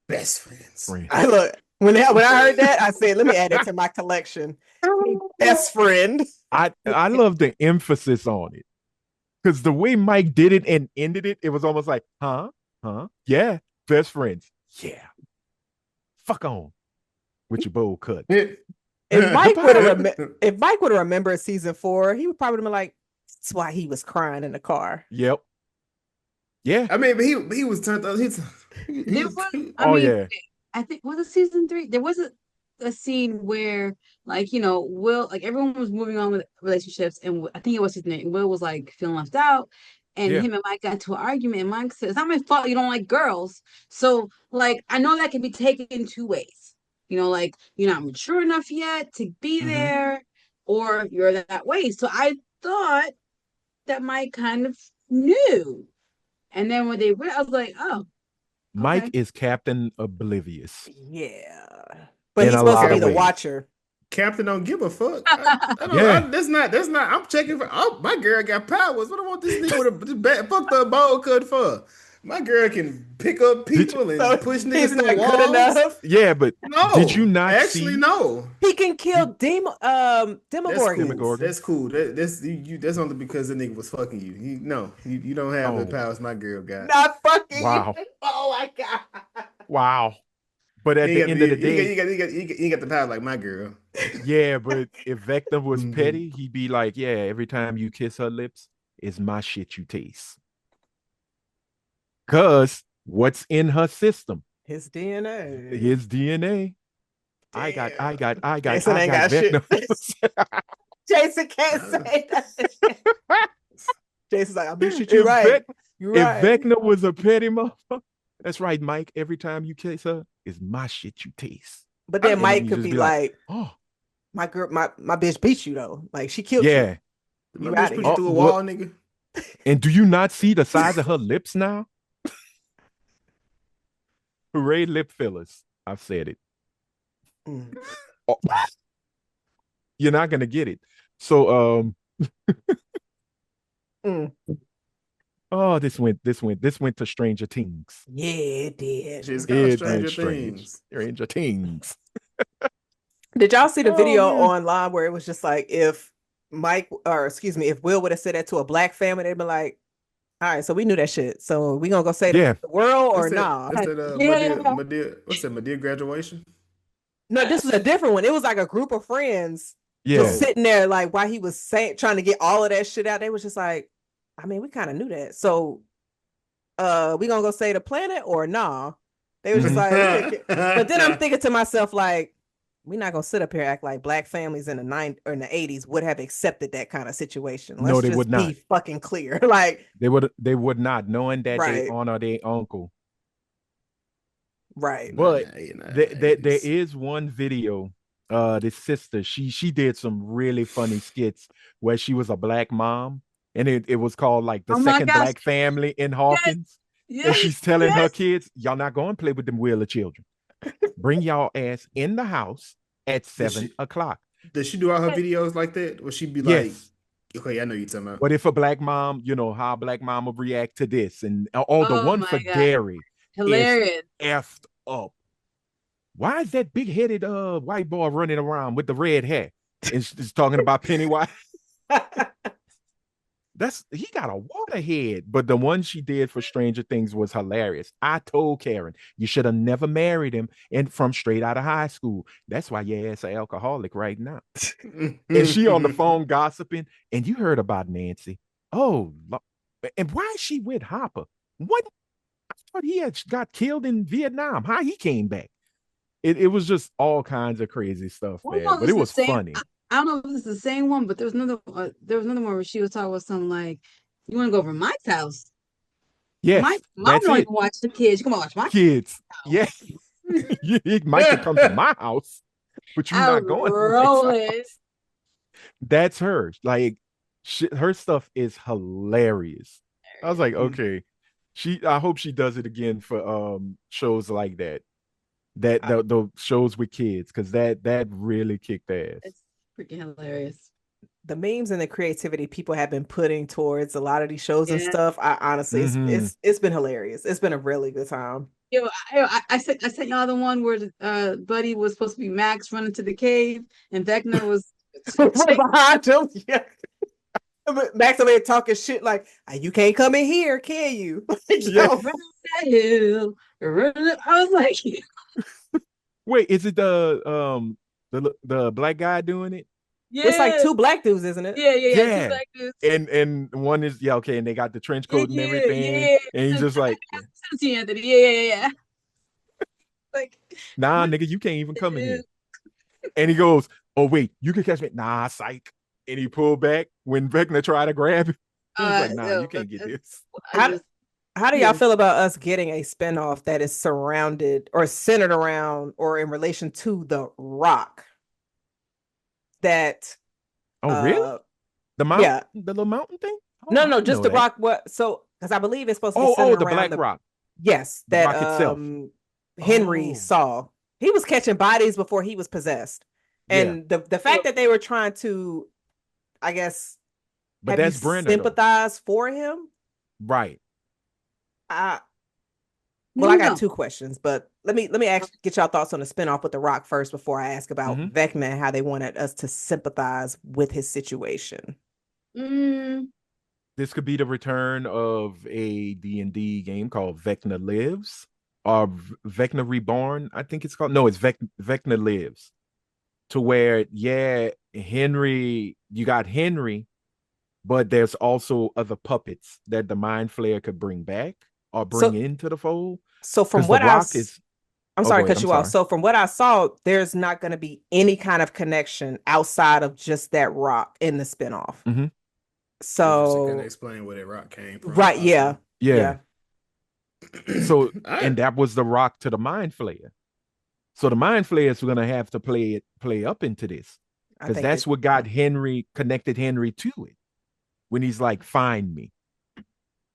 best friends. friends. I look when I heard that, I said, let me add that to my collection. Best friend. I love the emphasis on it. Because the way Mike did it and ended it, it was almost like, huh? Yeah, best friends. Yeah. Fuck on with your bowl cut. If Mike would have remembered season 4, he would probably have been like, that's why he was crying in the car. Yep. Yeah. I mean, but he was turned on. Yeah. I think was it season 3? There was a scene where Will, like everyone was moving on with relationships, and I think it was season 8. Will was like feeling left out, and him and Mike got into an argument, and Mike said, "It's not my fault you don't like girls." So like I know that can be taken 2 ways. Like you're not mature enough yet to be there, or you're that way. So I thought that Mike kind of knew. And then when they went, I was like, oh, Mike okay. is Captain Oblivious. Yeah. But In he's a supposed lot to be of the ways. watcher. Captain don't give a fuck. I don't. Yeah. That's not. I'm checking for. Oh, my girl got powers. What do I want this nigga with a fuck the bowl cut for? My girl can pick up people and So push he's niggas not through good walls. enough. Yeah, but No, did you not actually see? no? He can kill That's Demogorgons. cool. That's cool. That's only because the nigga was fucking you. You don't have the powers my girl got. Not fucking Wow. you. Oh my god. Wow. But at the end of the day, you got the power like my girl. yeah, but if Vecna was petty, he'd be like, yeah, every time you kiss her lips, it's my shit you taste. Cause what's in her system? His DNA. His DNA. I got Jason ain't got Vecna. Jason can't say that. Jason's like, I'm gonna shoot If you right. You're If right. Vecna was a petty motherfucker, that's right, Mike. Every time you kiss her, it's my shit you taste. But then And Mike you could just be like, oh, my girl, my bitch beat you though. Like she killed you. Yeah. My You bitch out of put you here. through a What? wall, nigga. And do you not see the size of her lips now? Hooray, lip fillers. I've said it. Mm. Oh, you're not gonna get it. So Mm. oh, this went to Stranger Things. Yeah, it did. Shit's called It went Stranger strange. Things. Stranger Things. Did y'all see the Oh video man. online where it was just like if Mike, or excuse me, if Will would have said that to a black family, they'd be like, all right, so we knew that shit. So we gonna go say Yeah. the world or That's that. nah? That's that. Yeah. What's that? Medea graduation. No, this was a different one. It was like a group of friends just Yeah. sitting there, like while he was saying, trying to get all of that shit out. They was just like, I mean, we kind of knew that. So, we gonna go save the planet or nah? They was just Mhm. like, we didn't care. But then I'm thinking to myself, like, we're not gonna sit up here and act like black families in the '80s would have accepted that kind of situation. No, Let's they just would be not. fucking clear. Like, They would not, knowing that they right, honor their uncle. right. Nah, But you're not there, in the there, there 80s. is one video. This sister, she did some really funny skits where she was a black mom, and it was called like the Oh my second gosh. black family in Yes, Hawkins. And yes, she's telling her yes. kids, y'all not going to play with them wheeler children. Bring y'all ass in the house at Did 7 o'clock. does she do all her videos like that? Or she be like, Yes. okay, I know you're talking about. But if a black mom, how a black mom would react to this. And the Oh one for my God. Gary is Hilarious. effed up. Why is that big-headed white boy running around with the red hair? And she's talking about Pennywise. He got a water head. But the one she did for Stranger Things was hilarious. I told Karen, you should have never married him and from straight out of high school. That's why your ass an alcoholic right now. And she on the phone gossiping. And you heard about Nancy. Oh, and why is she with Hopper? What? I thought he had got killed in Vietnam. How he came back? It was just all kinds of crazy stuff, I don't know man. if But this it is the was same. funny. I don't know if this is the same one, but there was another one where she was talking about something like, "You want to go over Mike's house? Yes, Mike, mom that's don't it. even watch the kids. You come watch my Kids. Yeah. house." Mike could come to my house, but you're I was not going to Mike's rolling. house. That's her. Like, her stuff is hilarious. I was like, okay. I hope she does it again for shows like that. The shows with kids, because that really kicked ass. It's freaking hilarious. The memes and the creativity people have been putting towards a lot of these shows and Yeah. stuff, I honestly, Mhm. it's been hilarious. It's been a really good time. Yo, I sent y'all the one where Buddy was supposed to be Max running to the cave, and Vecna was Right behind him, yeah. But Max over here talking shit like, you can't come in here, can you? Yeah. Yo, running that hill. I was like, Wait, is it the black guy doing it? it's like yeah, two black dudes, isn't it? yeah. Two Yeah. black dudes. And one is, yeah, okay, and they got the trench Yeah, coat and everything. yeah. And he's just like, Anthony. Yeah. Like, nah, nigga, you can't even come in here. And he goes, oh, wait, you can catch me. Nah, psych. And he pulled back when Vecna tried to grab him. He was like, nah, no, you can't get this. How do y'all Yeah. feel about us getting a spinoff that is surrounded or centered around or in relation to The Rock? That Oh, really? The mountain? yeah. The little mountain thing? Oh, No, I no, didn't just know The that. Rock. What? So, because I believe it's supposed to be Oh, centered the around Black Rock. Yes, The that Rock itself. Henry Oh. saw. He was catching bodies before he was possessed, Yeah. and the fact that they were trying to, I guess, But have you that's Brenner, though. sympathize for him. Right. I No. got two questions, but let me get y'all thoughts on the spinoff with The Rock first before I ask about Mhm. Vecna and how they wanted us to sympathize with his situation. This could be the return of a D&D game called Vecna Lives or Vecna Reborn, I think it's called. No, it's Vecna Lives. To where, yeah, you got Henry, but there's also other puppets that the Mind Flayer could bring back or bring into the fold. So from Because what The Rock is... I'm Oh, sorry go to ahead, cut I'm you off. sorry. So from what I saw, there's not going to be any kind of connection outside of just that rock in the spinoff. Mhm. So kind of explain where that rock came from. right, yeah. Yeah. So, Alright. and that was the Rock to the Mind Flayer. So the Mind Flayers were going to have to play up into this. I Because think that's what got Henry connected Henry to it when he's like, find me,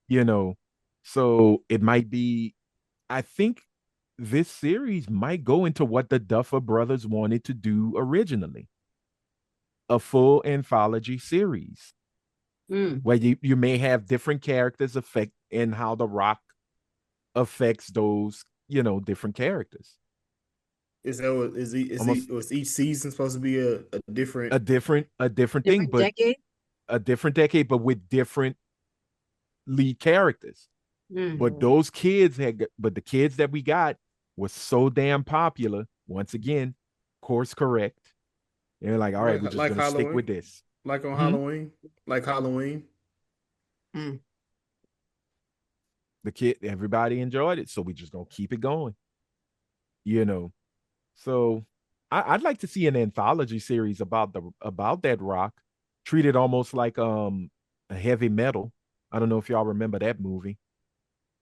you know. So it might be, I think this series might go into what the Duffer brothers wanted to do originally, a full anthology series Mm. where you may have different characters affect in how the Rock affects those, different characters. Is that what Almost was each season supposed to be a different? a different thing, Different but decade. a different decade, but with different lead characters. Mm. But those kids but the kids that we got was so damn popular. Once again, course correct. They're like, all right, we're just Like gonna stick with Halloween, this. like on Hmm? Halloween, like Halloween. Mm. Everybody enjoyed it, so we just gonna keep it going. You know, so I'd like to see an anthology series about that Rock, treated almost like a Heavy Metal. I don't know if y'all remember that movie.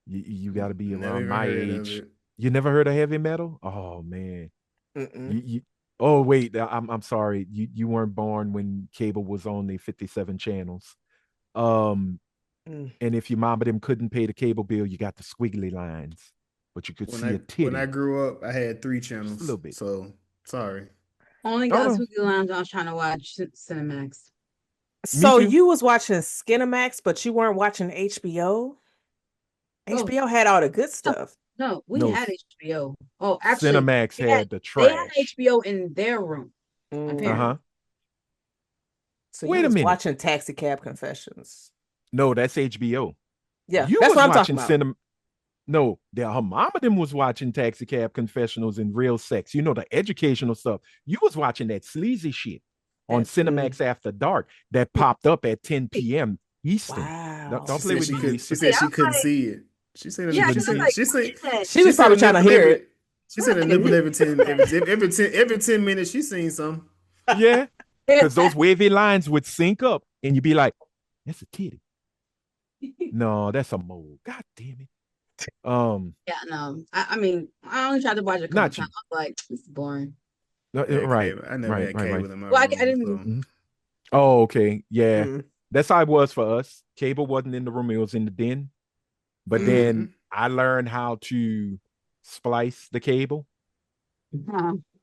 You got to be Never around even my heard of age. it. You never heard of Heavy Metal? Oh man. Mm-mm. You oh wait, I'm sorry. You weren't born when cable was only 57 channels. Um Mm. and if your mom and them couldn't pay the cable bill, you got the squiggly lines, but you could see a When I titty grew up, I had 3 just a channels. little bit. So sorry. Only Oh got no, Squeaky Lounge. I was trying to watch Cinemax. me So too. you was watching Skinamax, but you weren't watching HBO? Oh HBO had all the good no, stuff. no, we No, had HBO. Oh, actually, Cinemax had the they had trash. HBO in their room. Apparently, Uh-huh. So you Wait a was minute. watching Taxi Cab Confessions. No, that's HBO. Yeah, You that's was what I'm talking watching about. cinema. No, her mom of them was watching Taxi Cab Confessionals and Real Sex. The educational stuff. You was watching that sleazy shit on That Cinemax After Dark that popped up at 10 p.m. Eastern. Don't She wow. play said with she me, could. She Lisa. said I she was couldn't like, see it. She yeah, couldn't because I was see it. like, what is that? She She was said a probably trying to nipple hear it. She said a Like a nipple nip. every 10 minutes. She seen some. Yeah, because those wavy lines would sync up and you'd be like, that's a titty. No, that's a mole. God damn it. Yeah, no. I mean, I only tried to watch it a couple Not you. times. I was like, this is boring. I had Right, cable. I never right, had right, right. cable in my Well, I room, didn't. so Mhm. Oh, okay. Yeah. Mm. That's how it was for us. Cable wasn't in the room, it was in the den. But then I learned how to splice the cable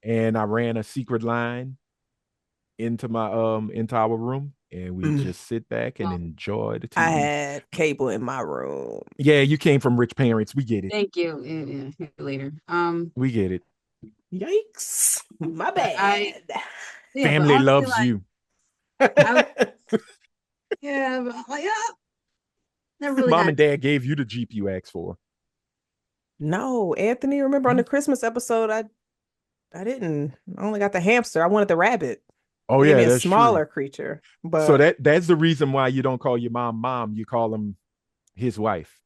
and I ran a secret line into our room and we Mm. just sit back and Well, enjoy the I TV. had cable in my room. Yeah, you came from rich parents. We get it. thank you. Yeah, later. We get it. Yikes. My But bad. yeah, but Family honestly, loves you. I, yeah, but like, yeah, never really Mom had. and dad gave you the Jeep you asked for. No, Anthony, remember on the Christmas episode, I didn't. I only got the hamster. I wanted the rabbit. Oh They gave yeah, me a that's true. smaller creature. So But that's the reason why you don't call your mom, you call him his wife.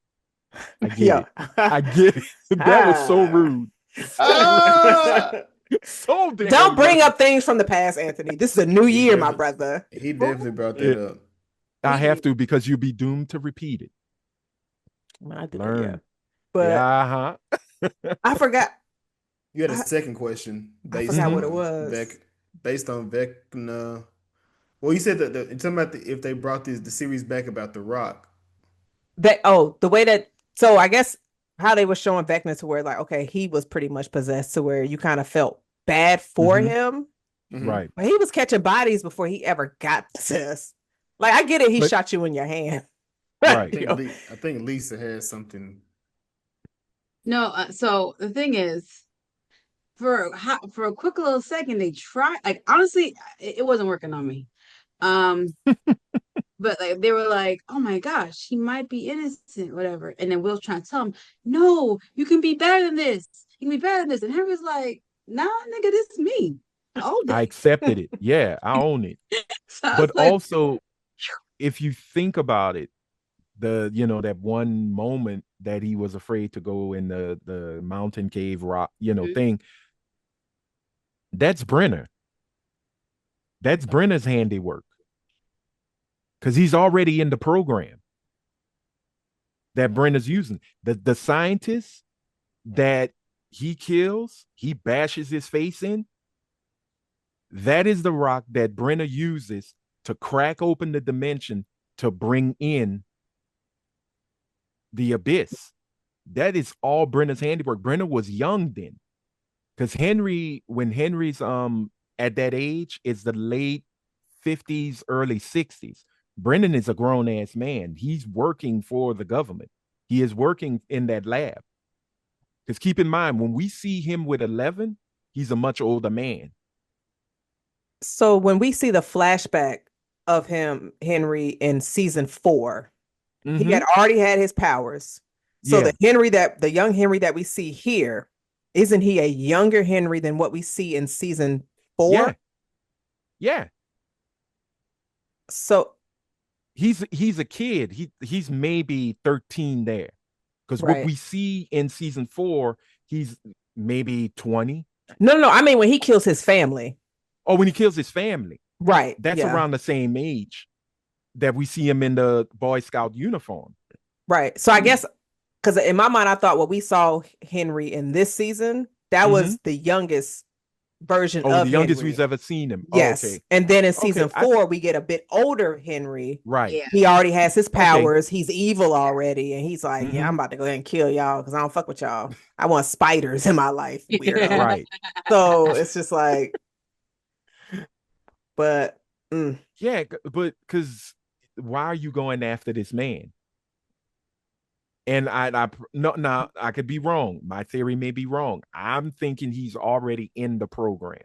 I get yeah. it. I get it. That was so rude. So Don't damn bring rude. up things from the past, Anthony. This is a new he year, my definitely brother. he definitely brought that It- up. I have to because you'll be doomed to repeat it. I did it, yeah. Learn. But Yeah, I forgot. You had a I, second question I based forgot what it on was. Vecna. Well, you said that you're talking about if they brought the series back about the Rock. The way that I guess how they were showing Vecna to where like, okay, he was pretty much possessed to where you kind of felt bad for Mhm. him. Mm-hmm. right. But he was catching bodies before he ever got possessed. Like I get it, he But Mm-hmm. shot you in your hand. right. You know? I think Lisa has something. No, so the thing is, for a quick little second, they tried. Like honestly, it wasn't working on me. Um, but like they were like, "Oh my gosh, he might be innocent, whatever." And then Will's trying to tell him, "No, you can be better than this. You can be better than this." And Henry's like, "Nah, nigga, this is me. I owned I it." accepted it. Yeah, I own it. So I But was like, also, if you think about it, that one moment that he was afraid to go in the mountain cave rock, "Mhm, thing, that's Brenner. That's Brenner's handiwork. Because he's already in the program that Brenner's using. The scientist that he kills, he bashes his face in. That is the rock that Brenna uses to crack open the dimension to bring in the abyss. That is all Brenna's handiwork. Brenna was young then. Because when Henry's at that age, it's the late 50s, early 60s. Brendan is a grown ass man. He's working for the government. He is working in that lab. Because keep in mind, when we see him with 11, he's a much older man. So when we see the flashback of him, Henry, in season 4, he had already had his powers. So Yeah. the young Henry that we see here, isn't he a younger Henry than what we see in season 4? Yeah. Yeah. So he's a kid. He's maybe 13 there. Because what we see in season 4, he's maybe 20. No. I mean, when he kills his family. Oh, when he kills his family. Right. That's around the same age that we see him in the Boy Scout uniform. Right. So I guess, because in my mind, I thought what we saw Henry in this season, that was the youngest version of the youngest Henry. we've ever seen him. Yes. Oh, okay. And then in season 4, we get a bit older Henry. Right. Yeah. He already has his powers. Okay. He's evil already. And he's like, yeah, I'm about to go ahead and kill y'all because I don't fuck with y'all. I want spiders in my life. Weirdo. Right. So it's just like, but. Yeah, but because why are you going after this man? And I could be wrong. My theory may be wrong. I'm thinking he's already in the program.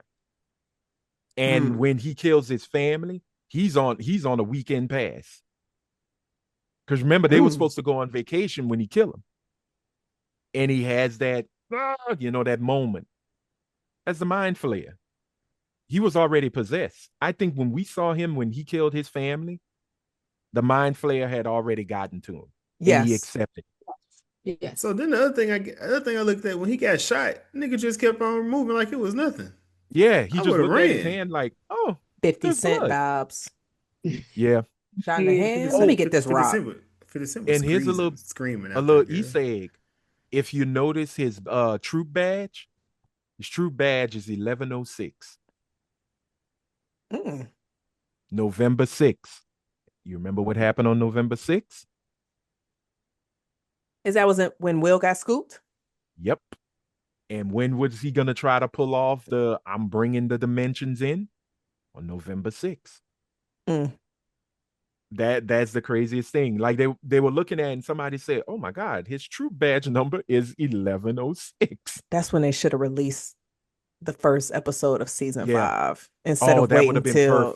And when he kills his family, he's on a weekend pass. Because remember, they were supposed to go on vacation when he killed him. And he has that, that moment. That's the mind flare. He was already possessed. I think when we saw him, when he killed his family, the mind flare had already gotten to him. Yes. And he accepted. Yeah. So then the other thing I looked at, when he got shot, nigga just kept on moving like it was nothing. Yeah, he just looked at his hand like, 50 Cent vibes. Yeah. Shot in the hand. Let me get this rock. 50 Cent and here's a little Easter egg. If you notice his troop badge, is 1106. November 6th. You remember what happened on November 6th? Was when Will got scooped? Yep. And when was he going to try to pull off I'm bringing the dimensions in? On November 6th. That's the craziest thing. Like they were looking at it and somebody said, oh my God, his troop badge number is 1106. That's when they should have released the first episode of season 5 instead of waiting until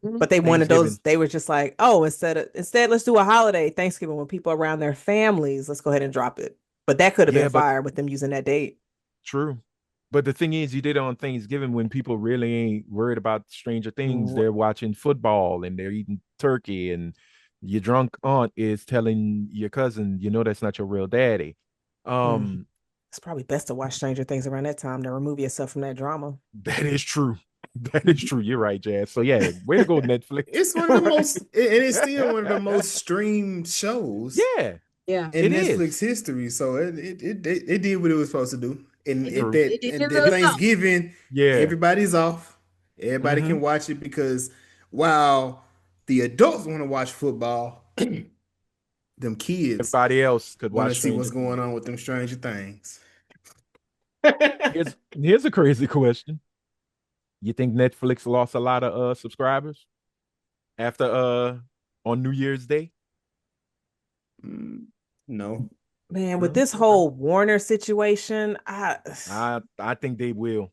but they wanted those. They were just like, instead let's do a holiday Thanksgiving when people are around their families. Let's go ahead and drop it. But that could have been fire with them using that date. True. But the thing is, you did it on Thanksgiving when people really ain't worried about Stranger Things. They're watching football and they're eating turkey, and your drunk aunt is telling your cousin, that's not your real daddy. It's probably best to watch Stranger Things around that time to remove yourself from that drama. That is true. That is true. You're right, Jazz. So yeah, way to go, Netflix. It's one of the most, and it's still one of the most streamed shows. Yeah, in Netflix history. So it did what it was supposed to do. And that Thanksgiving, everybody's off. Everybody can watch it because while the adults want to watch football, them kids, everybody else could want to see what's going on with them Stranger Things. Here's a crazy question. You think Netflix lost a lot of subscribers after on New Year's Day? No. Man, with this whole Warner situation, I think they will.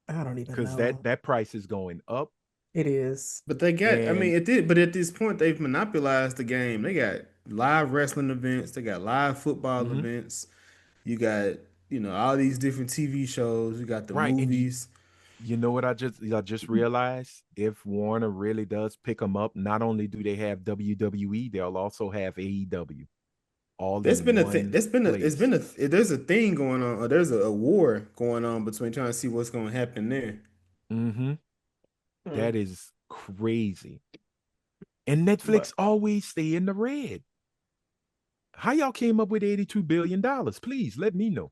I don't even know. Because that price is going up. It is. But they got, it did, but at this point, they've monopolized the game. They got live wrestling events, they got live football events. You got, all these different TV shows, you got the movies. You know what I just realized? If Warner really does pick them up, not only do they have WWE, they'll also have AEW. There's a thing going on, or there's a war going on between trying to see what's going to happen there. That is crazy. And Netflix always stay in the red. How y'all came up with $82 billion? Please let me know.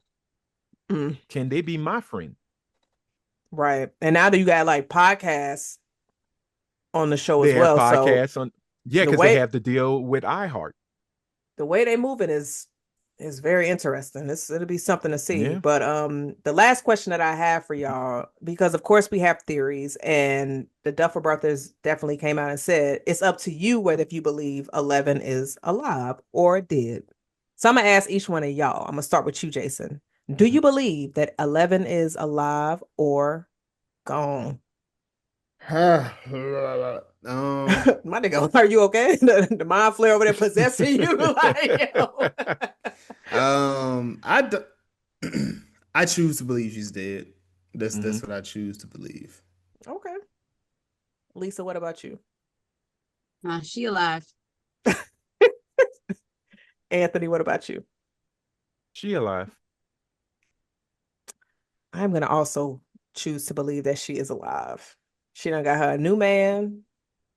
Can they be my friend? Right. And now that you got like podcasts on the show They as have well. So podcasts on, yeah, the because they way have to deal with iHeart. the way they moving is very interesting. It'll be something to see. Yeah. But the last question that I have for y'all, because of course we have theories, and the Duffer Brothers definitely came out and said it's up to you whether if you believe 11 is alive or dead. So I'm gonna ask each one of y'all. I'm gonna start with you, Jason. Do you believe that 11 is alive or gone? My nigga, are you okay? The mind flare over there possessing you, like yo. I I choose to believe she's dead. That's Mhm. what I choose to believe. Okay. Lisa, what about you? She alive. Anthony, what about you? She alive. I'm gonna also choose to believe that she is alive. She done got her a new man,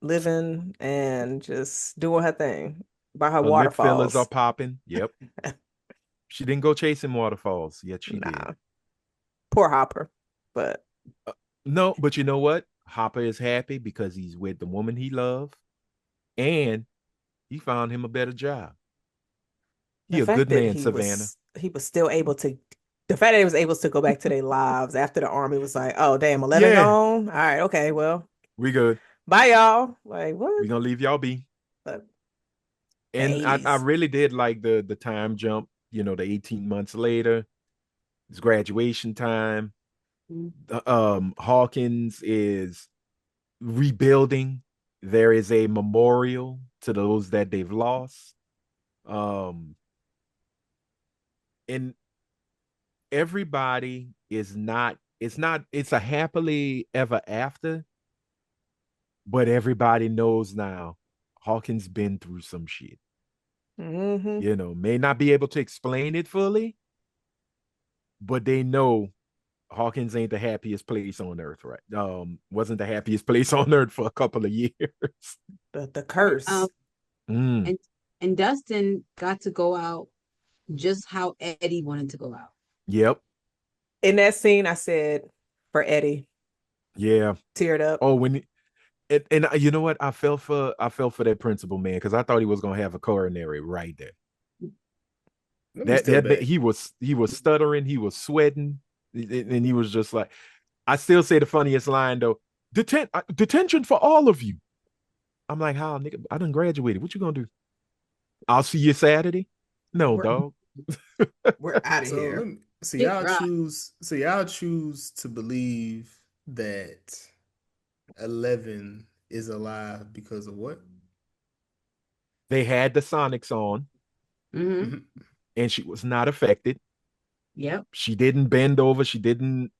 living and just doing her thing by her Her lip fillers are waterfalls. popping. Yep. She didn't go chasing waterfalls, yet she did. Nah, poor Hopper. But No, but you know what? Hopper is happy because he's with the woman he loved, and he found him a better job. the He a fact good that man, Savannah. he was still able to the fact that he was able to go back to their lives after the army was like, oh damn, 11 Yeah, gone. All right, okay, well, we good. bye y'all. Like what? We gonna leave y'all be. But the And I 80s. really did like the time jump. The 18 months later, it's graduation time. Hawkins is rebuilding. There is a memorial to those that they've lost. Um, and everybody is not, it's a happily ever after, but everybody knows now Hawkins been through some shit. Mm-hmm. May not be able to explain it fully, but they know Hawkins ain't the happiest place on earth, right? Wasn't the happiest place on earth for a couple of years. The Um, curse. Mm, and Dustin got to go out just how Eddie wanted to go out. yep. In that scene, I said for Eddie, Yeah. teared up. Oh, and you know what? I felt for that principal man because I thought he was gonna have a coronary right there. Let me step That back. he was stuttering, he was sweating, and he was just like, I still say the funniest line though. Detention for all of you. I'm like, how, nigga? I done graduated. What you gonna do? I'll see you Saturday. No, We're, dog. we're out of So let here. me, so Big y'all rock. choose. So y'all choose to believe that 11 is alive because of what? They had the Sonics on, Mm-hmm. Mhm. and she was not affected. Yep. She didn't bend over. She didn't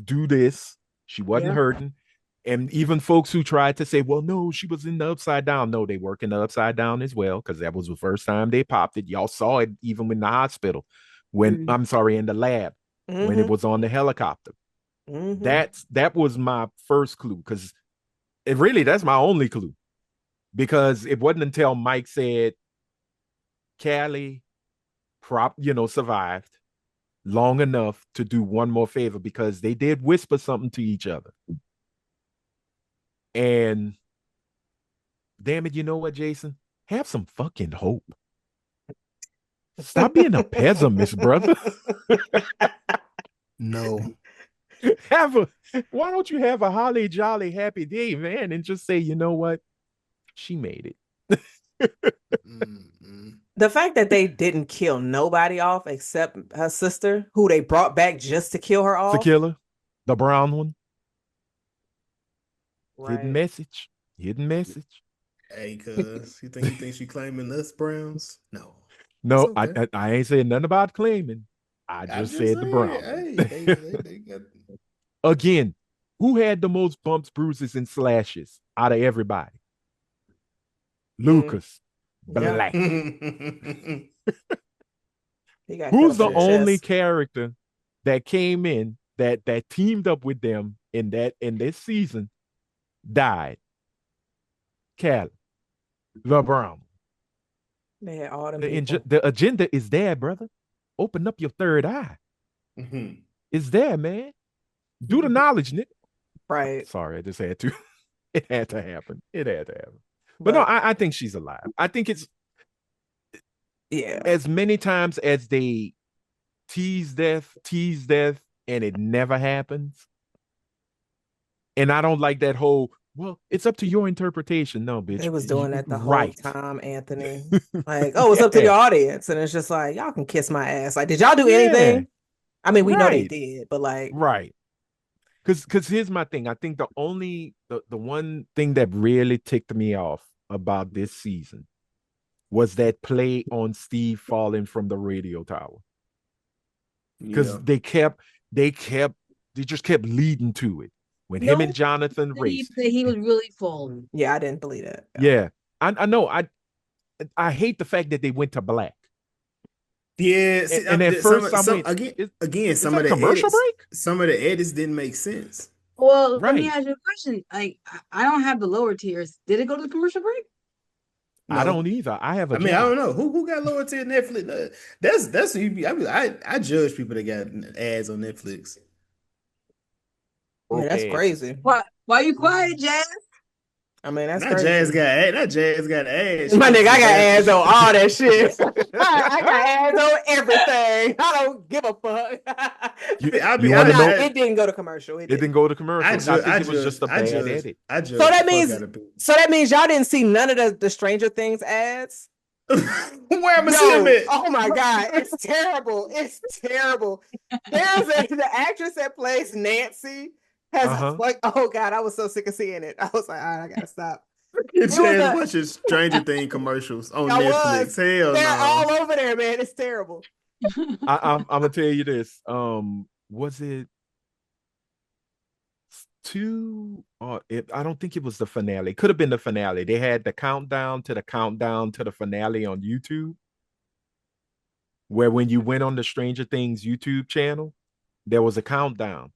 do this. She wasn't Yep. hurting. And even folks who tried to say, well, no, she was in the upside down. No, they work in the upside down as well, because that was the first time they popped it. Y'all saw it even in the hospital Mm-hmm. I'm sorry, in the lab, when it Mm-hmm. was on the helicopter. Mm-hmm. That was my first clue, because that's my only clue. Because it wasn't until Mike said Callie survived long enough to do one more favor, because they did whisper something to each other. And damn it, you know what, Jason? Have some fucking hope. Stop being a pessimist, brother. No. have a Why don't you have a holly jolly happy day, man, and just say, you know what? She made it. Mm-mm. The fact that they didn't kill nobody off except her sister, who they brought back just to kill her The off. killer, the brown one, hidden Right. message. Hidden message. Hey, cuz you think she claiming us Browns? No, it's No, okay. I ain't saying nothing about claiming. I I just just said the said, brown hey, one. they got. Again, who had the most bumps, bruises, and slashes out of everybody? Mm, Lucas. yep. Black. He got cut Who's up in the the Okay. only chest. character that came in that teamed up with them in this season died? Cal, the Brown. They had all them people. The agenda is there, brother. Open up your third eye. Mhm. It's there, man. Do the knowledge, Nick. Right. Sorry, I just had to. It had to happen. It had to happen. But no, I think she's alive. I think it's as many times as they tease death, and it never happens. And I don't like that whole, well, it's up to your interpretation. No, bitch. They was doing that the right. whole time, Anthony. Like, oh, it's up to your audience. And it's just like, y'all can kiss my ass. Like, did y'all do anything? I mean, we know they did, but like. Right. Because here's my thing. I think the one thing that really ticked me off about this season was that play on Steve falling from the radio tower. Because they just kept leading to it. When him and Jonathan raced. He was really falling. Yeah, I didn't believe that. Yeah. I know. I hate the fact that they went to black. Yeah, see, and at first some of the commercial edits, break? some of the edits didn't make sense. Well, let me ask you a question. Like, I don't have the lower tiers. Did it go to the commercial break? No. I don't either. I have a job. I don't know who got lower tier Netflix. That's who you be. I judge people that got ads on Netflix. Yeah, that's crazy. Why you quiet, Jazz? I mean, that's not crazy. Jazz got ads. My nigga, I got ads on all that shit. I got ads on everything. I don't give a fuck. It didn't go to commercial. It didn't go to commercial. I think it was just a bad edit. So that means y'all didn't see none of the Stranger Things ads. Where am I seeing it? Oh my god, it's terrible. It's terrible. There's the actress that plays Nancy. Like, oh god, I was so sick of seeing it. I was like, all right, I gotta stop. Chaz watching Stranger Things commercials on Netflix. Hell they're all over there, man. It's terrible. I'm gonna tell you this. Was it two? I don't think it was the finale. It could have been the finale. They had the countdown to the finale on YouTube, where when you went on the Stranger Things YouTube channel, there was a countdown.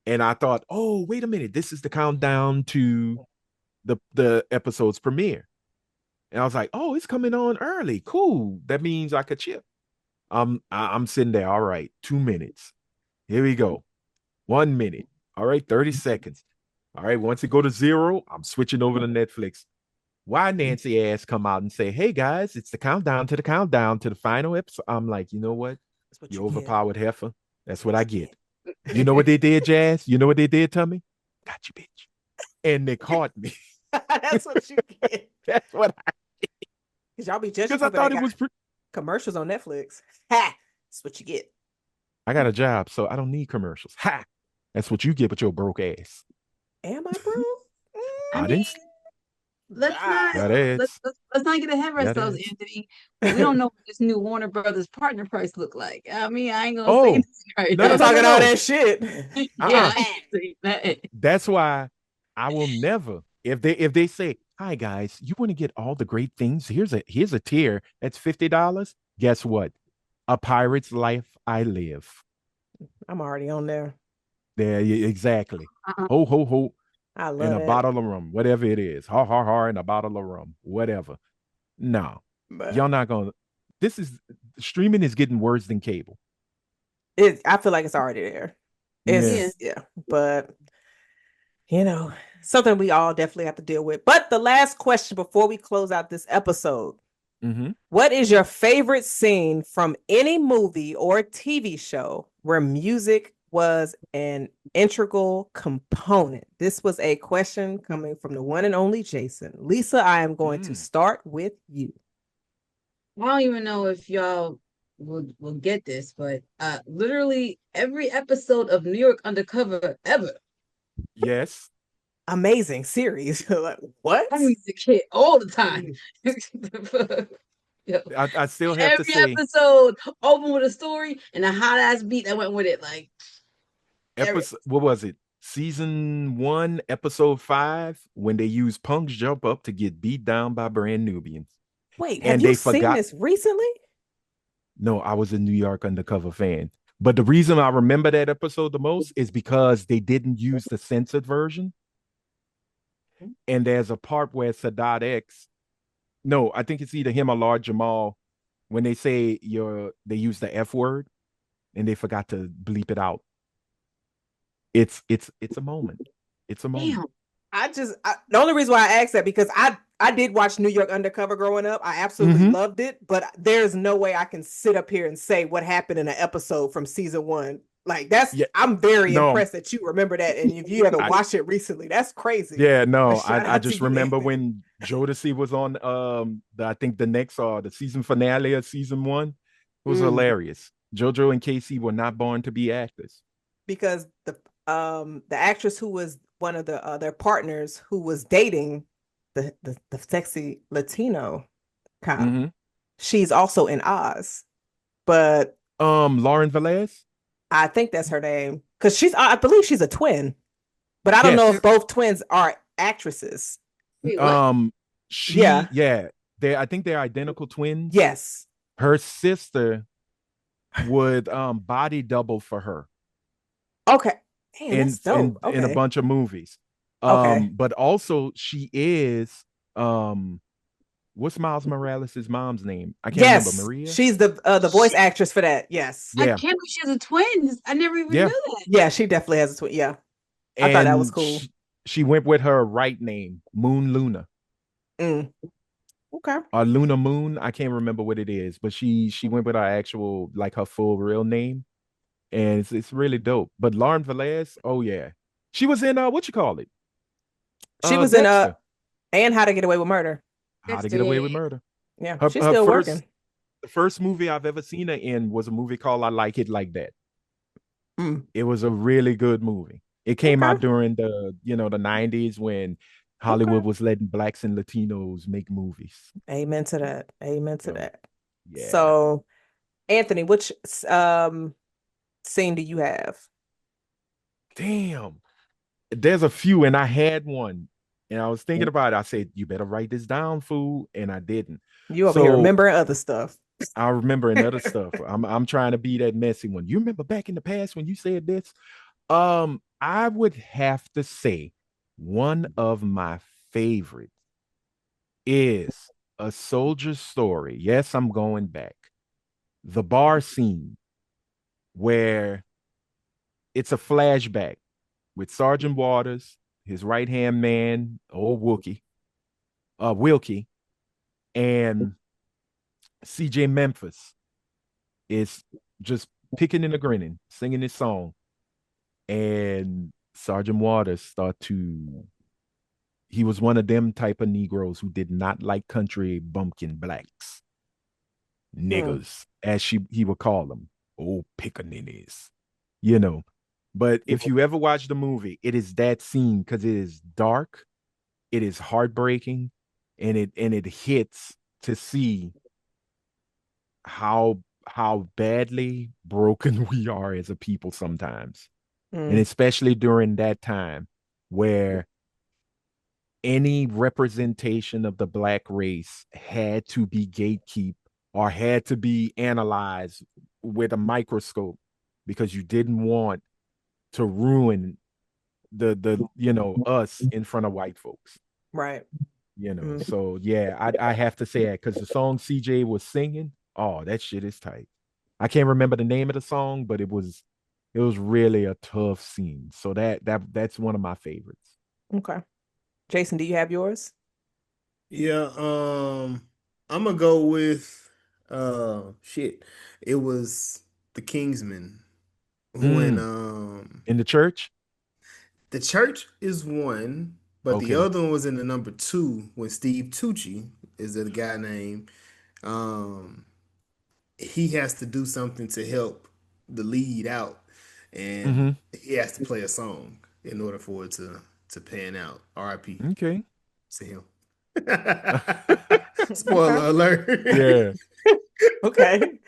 And I thought, oh, wait a minute, this is the countdown to the episode's premiere. And I was like, oh, it's coming on early. Cool. That means I could chip. I'm sitting there. All right, 2 minutes. Here we go. 1 minute. All right, 30 seconds. All right, once it go to 0, I'm switching over to Netflix. Why Nancy ass come out and say, hey, guys, it's the countdown to the final episode. I'm like, you know what? You overpowered heifer. That's what I get. You know what they did, Jazz? You know what they did to me? Got you, bitch. And they caught me. That's what you get. That's what I get. Because y'all be judging. Because I thought it was commercials on Netflix. Ha! That's what you get. I got a job, so I don't need commercials. Ha! That's what you get with your broke ass. Am I broke? I didn't. Let's not get ahead of ourselves, Anthony. We don't know what this new Warner Brothers partner price look like. I mean, I ain't gonna say anything right now. I'm talking all that shit. Yeah, that's why I will never. If they say, "Hi guys, you want to get all the great things? Here's a tier that's $50." Guess what? A pirate's life I live. I'm already on there. There, exactly. Ho ho ho. I love in a it. bottle of rum, whatever it is. Har har har in a bottle of rum, whatever. No, y'all not gonna. Streaming is getting worse than cable. I feel like it's already there. Yeah, but something we all definitely have to deal with. But the last question before we close out this episode: what is your favorite scene from any movie or TV show where music was an integral component? This was a question coming from the one and only Jason. Lisa, I am going to start with you. I don't even know if y'all will get this, but literally every episode of New York Undercover ever. Yes. Amazing series. Like, what? I mean, the kid all the time. I still have to say every episode open with a story and a hot ass beat that went with it. Like what was it? Season 1, episode 5, when they used Punk's jump up to get beat down by brand Nubians. Wait, have you seen this recently? No, I was a New York Undercover fan. But the reason I remember that episode the most is because they didn't use the censored version. And there's a part where Sadat X, no, I think it's either him or Lord Jamal, when they say they use the F word and they forgot to bleep it out. it's a moment. It's a moment. Damn. The only reason why I asked that because I did watch New York Undercover growing up. I absolutely Mhm. loved it, but there's no way I can sit up here and say what happened in an episode from season 1. Like Yeah. I'm very No. impressed that you remember that, and if you haven't I, watched it recently, that's crazy. yeah, A no. shout I out to just you, remember Anthony, when Jodeci was on I think the next the season finale of season 1. It was Mm. hilarious. JoJo and Casey were not born to be actors. because the actress who was one of their partners who was dating the sexy Latino cop, Hmm. she's also in Oz, but Lauren Velez? I think that's her name because I believe she's a twin, but I don't know Yes. if both twins are actresses. Wait, what? Um Yeah. yeah, I think they're identical twins. Yes. Her sister would body double for her Okay. Man, that's dope. in a Okay. bunch of movies. Okay. But also she is what's Miles Morales' mom's name? I can't remember. Yes, Maria? she's the voice Shit. actress for that. Yes. I Yeah. can't believe she has a twin. I never even Yeah. knew that. Yeah, she definitely has a twin. Yeah. I thought that was And cool. she went with her right name, Moon Luna. Mm. Okay. Or Luna Moon. I can't remember what it is, but she went with her actual, like her full real name. And it's really dope. But Lauren Velez, oh yeah. She was in what you call it? She was in Dexter. and How to Get Away with Murder. How to Dexter, Get Away yeah, with Murder. Yeah, Her, she's her still first working. the first movie I've ever seen her in was a movie called I Like It Like That. Mm. It was a really good movie. It came Okay. out during the, the 90s when Hollywood Okay. was letting blacks and Latinos make movies. Amen to that. Amen to So, that. yeah. So, Anthony, which scene do you have? Damn. There's a few, and I had one. And I was thinking about it. I said, you better write this down, fool. And I didn't. You over here So remembering other stuff. I remember another stuff. I'm trying to be that messy one. You remember back in the past when you said this? I would have to say one of my favorites is A Soldier's Story. Yes, I'm going back. The bar scene where it's a flashback with Sergeant Waters, his right hand man, old Wilkie, and CJ Memphis is just picking and a grinning, singing his song. And Sergeant Waters he was one of them type of Negroes who did not like country bumpkin blacks. Mm. Niggers, as he would call them. Old pickaninnies. You know. But if you ever watch the movie, it is that scene because it is dark, it is heartbreaking, and it hits to see how badly broken we are as a people sometimes. And Mm. especially during that time where any representation of the black race had to be gatekeep or had to be analyzed with a microscope because you didn't want to ruin the us in front of white folks. Right. Mm. So yeah, I have to say that because the song CJ was singing, oh, that shit is tight. I can't remember the name of the song, but it was really a tough scene. So that's one of my favorites. Okay. Jason, do you have yours? Yeah, I'm gonna go with shit. It was the Kingsman when Mm. In the church? the church is one, but the Okay. other one was in the number two when Steve Tucci is the guy name. Um, he has to do something to help the lead out, and Mm-hmm. he has to play a song in order for it to pan out. R.I.P. Okay. to him. Okay. Spoiler alert. Yeah. Okay.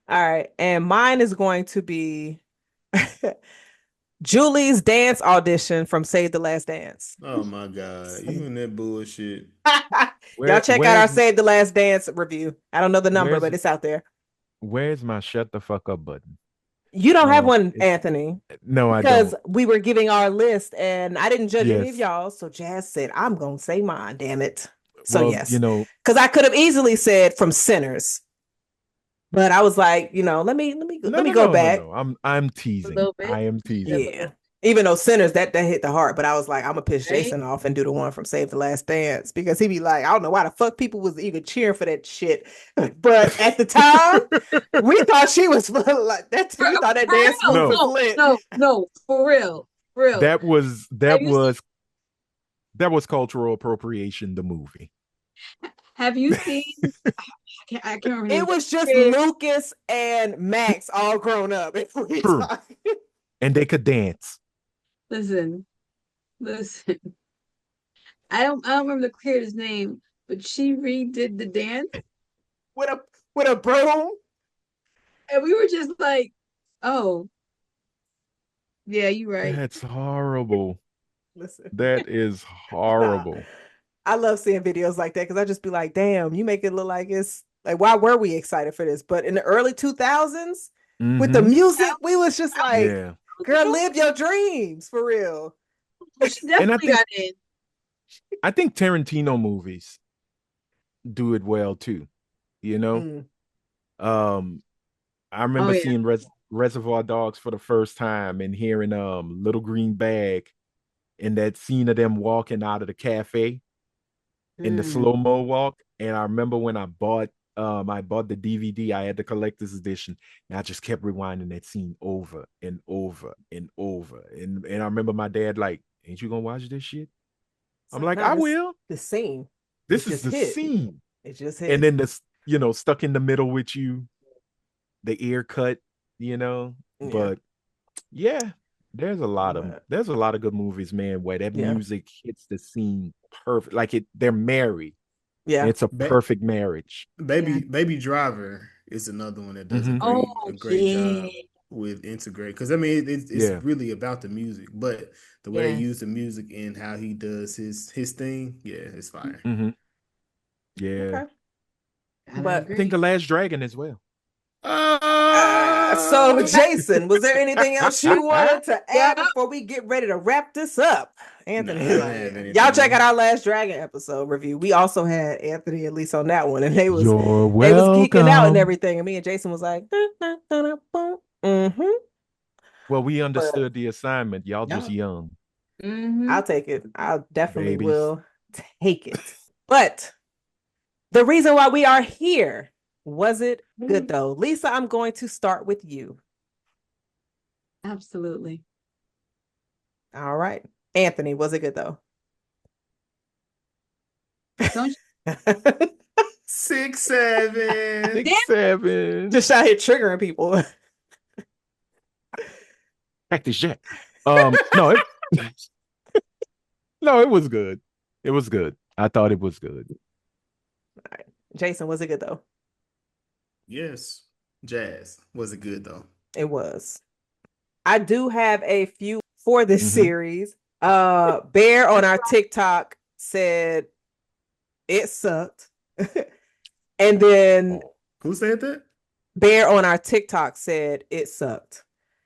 All right. And mine is going to be Julie's dance audition from Save the Last Dance. Oh my God, you and that bullshit. Y'all Where check out our where's Save the Last Dance review. I don't know the number, where's but it's out there. where's my shut the fuck up button? You don't have one, It, Anthony, no, I because don't. we were giving our list and I didn't judge any of Yes. y'all. So Jazz said, I'm going to say mine, damn it. So Well, yes, because I could have easily said from Sinners, but I was like, let me no, go no, no, no, back. no. I'm A teasing. little bit. I am teasing. Yeah. Even though Sinners, that hit the heart, but I was like, I'm gonna piss Right? Jason off and do the one from Save the Last Dance because he'd be like, I don't know why the fuck people was even cheering for that shit. But at the time, we thought she was like that. We thought that For dance real. move No, was No, lit. no, no, for real. For real. that was Have you seen cultural appropriation. The movie. have you seen I can't remember her name. It was just Chris, Lucas and Max all grown up. If we True, talk. and they could dance. listen, listen. I don't remember the creator's name, but she redid the dance with a broom. and we were just like, oh, yeah, you're right. That's horrible. Listen, That is nah. horrible. I love seeing videos like that because I just be like, damn, you make it look like it's like, why were we excited for this? But in the early 2000s, with the Mm-hmm. music, we was just like, Yeah, girl, live your dreams for real. She and I definitely think got in. Tarantino movies do it well too. You know, Mm, um, I Oh remember yeah. seeing Reservoir Dogs for the first time and hearing Little Green Bag in that scene of them walking out of the cafe in the Mm. slow-mo walk. And I remember when I bought the DVD, I had the collector's edition, and I just kept rewinding that scene over and over and over. And I remember my dad like, ain't you gonna watch this shit? it's I'm like, like, nah, I this will. the scene. It This is just the hit. scene. It just And hit. then this, stuck in the middle with you, the ear cut. Yeah. But yeah, But there's a lot of good movies, man, where that yeah. music hits the scene perfect. Like they're married. Yeah. It's a Ba- perfect marriage. Yeah. Baby Driver is another one that does a Hmm. Oh great yeah. job with integrate, because I mean it's Yeah. really about the music, but the way they Yes. use the music and how he does his thing, yeah, it's fire. Hmm. Yeah. Okay. Gotta But I think The agree. Last Dragon as well. so Uh, Jason, was there anything else you wanted to Yeah. add before we get ready to wrap this up? nah, Anthony I is didn't like, have y'all check out anything. our last Dragon episode review. We also had Anthony at least on that one, and You're they was geeking out and welcome. everything. And me and Jason was like, mm-hmm. Well, we But understood the assignment. Y'all just Y'all, young Mm-hmm. I'll take it. I definitely babies. will take it. But the reason why we are here, was it good though? Lisa, I'm going to start with you. Absolutely. All right. Anthony, was it good though? Don't 6, 7. Damn. 6, 7. Just out here triggering people. Cactus Jack. No, no, it was good. It was good. I thought it was good. All right. Jason, was it good though? Yes, Jazz was it good though? It was. I do have a few for this Mhm. series. Bear on our TikTok said it sucked. And then Who said that? Bear on our TikTok said it sucked.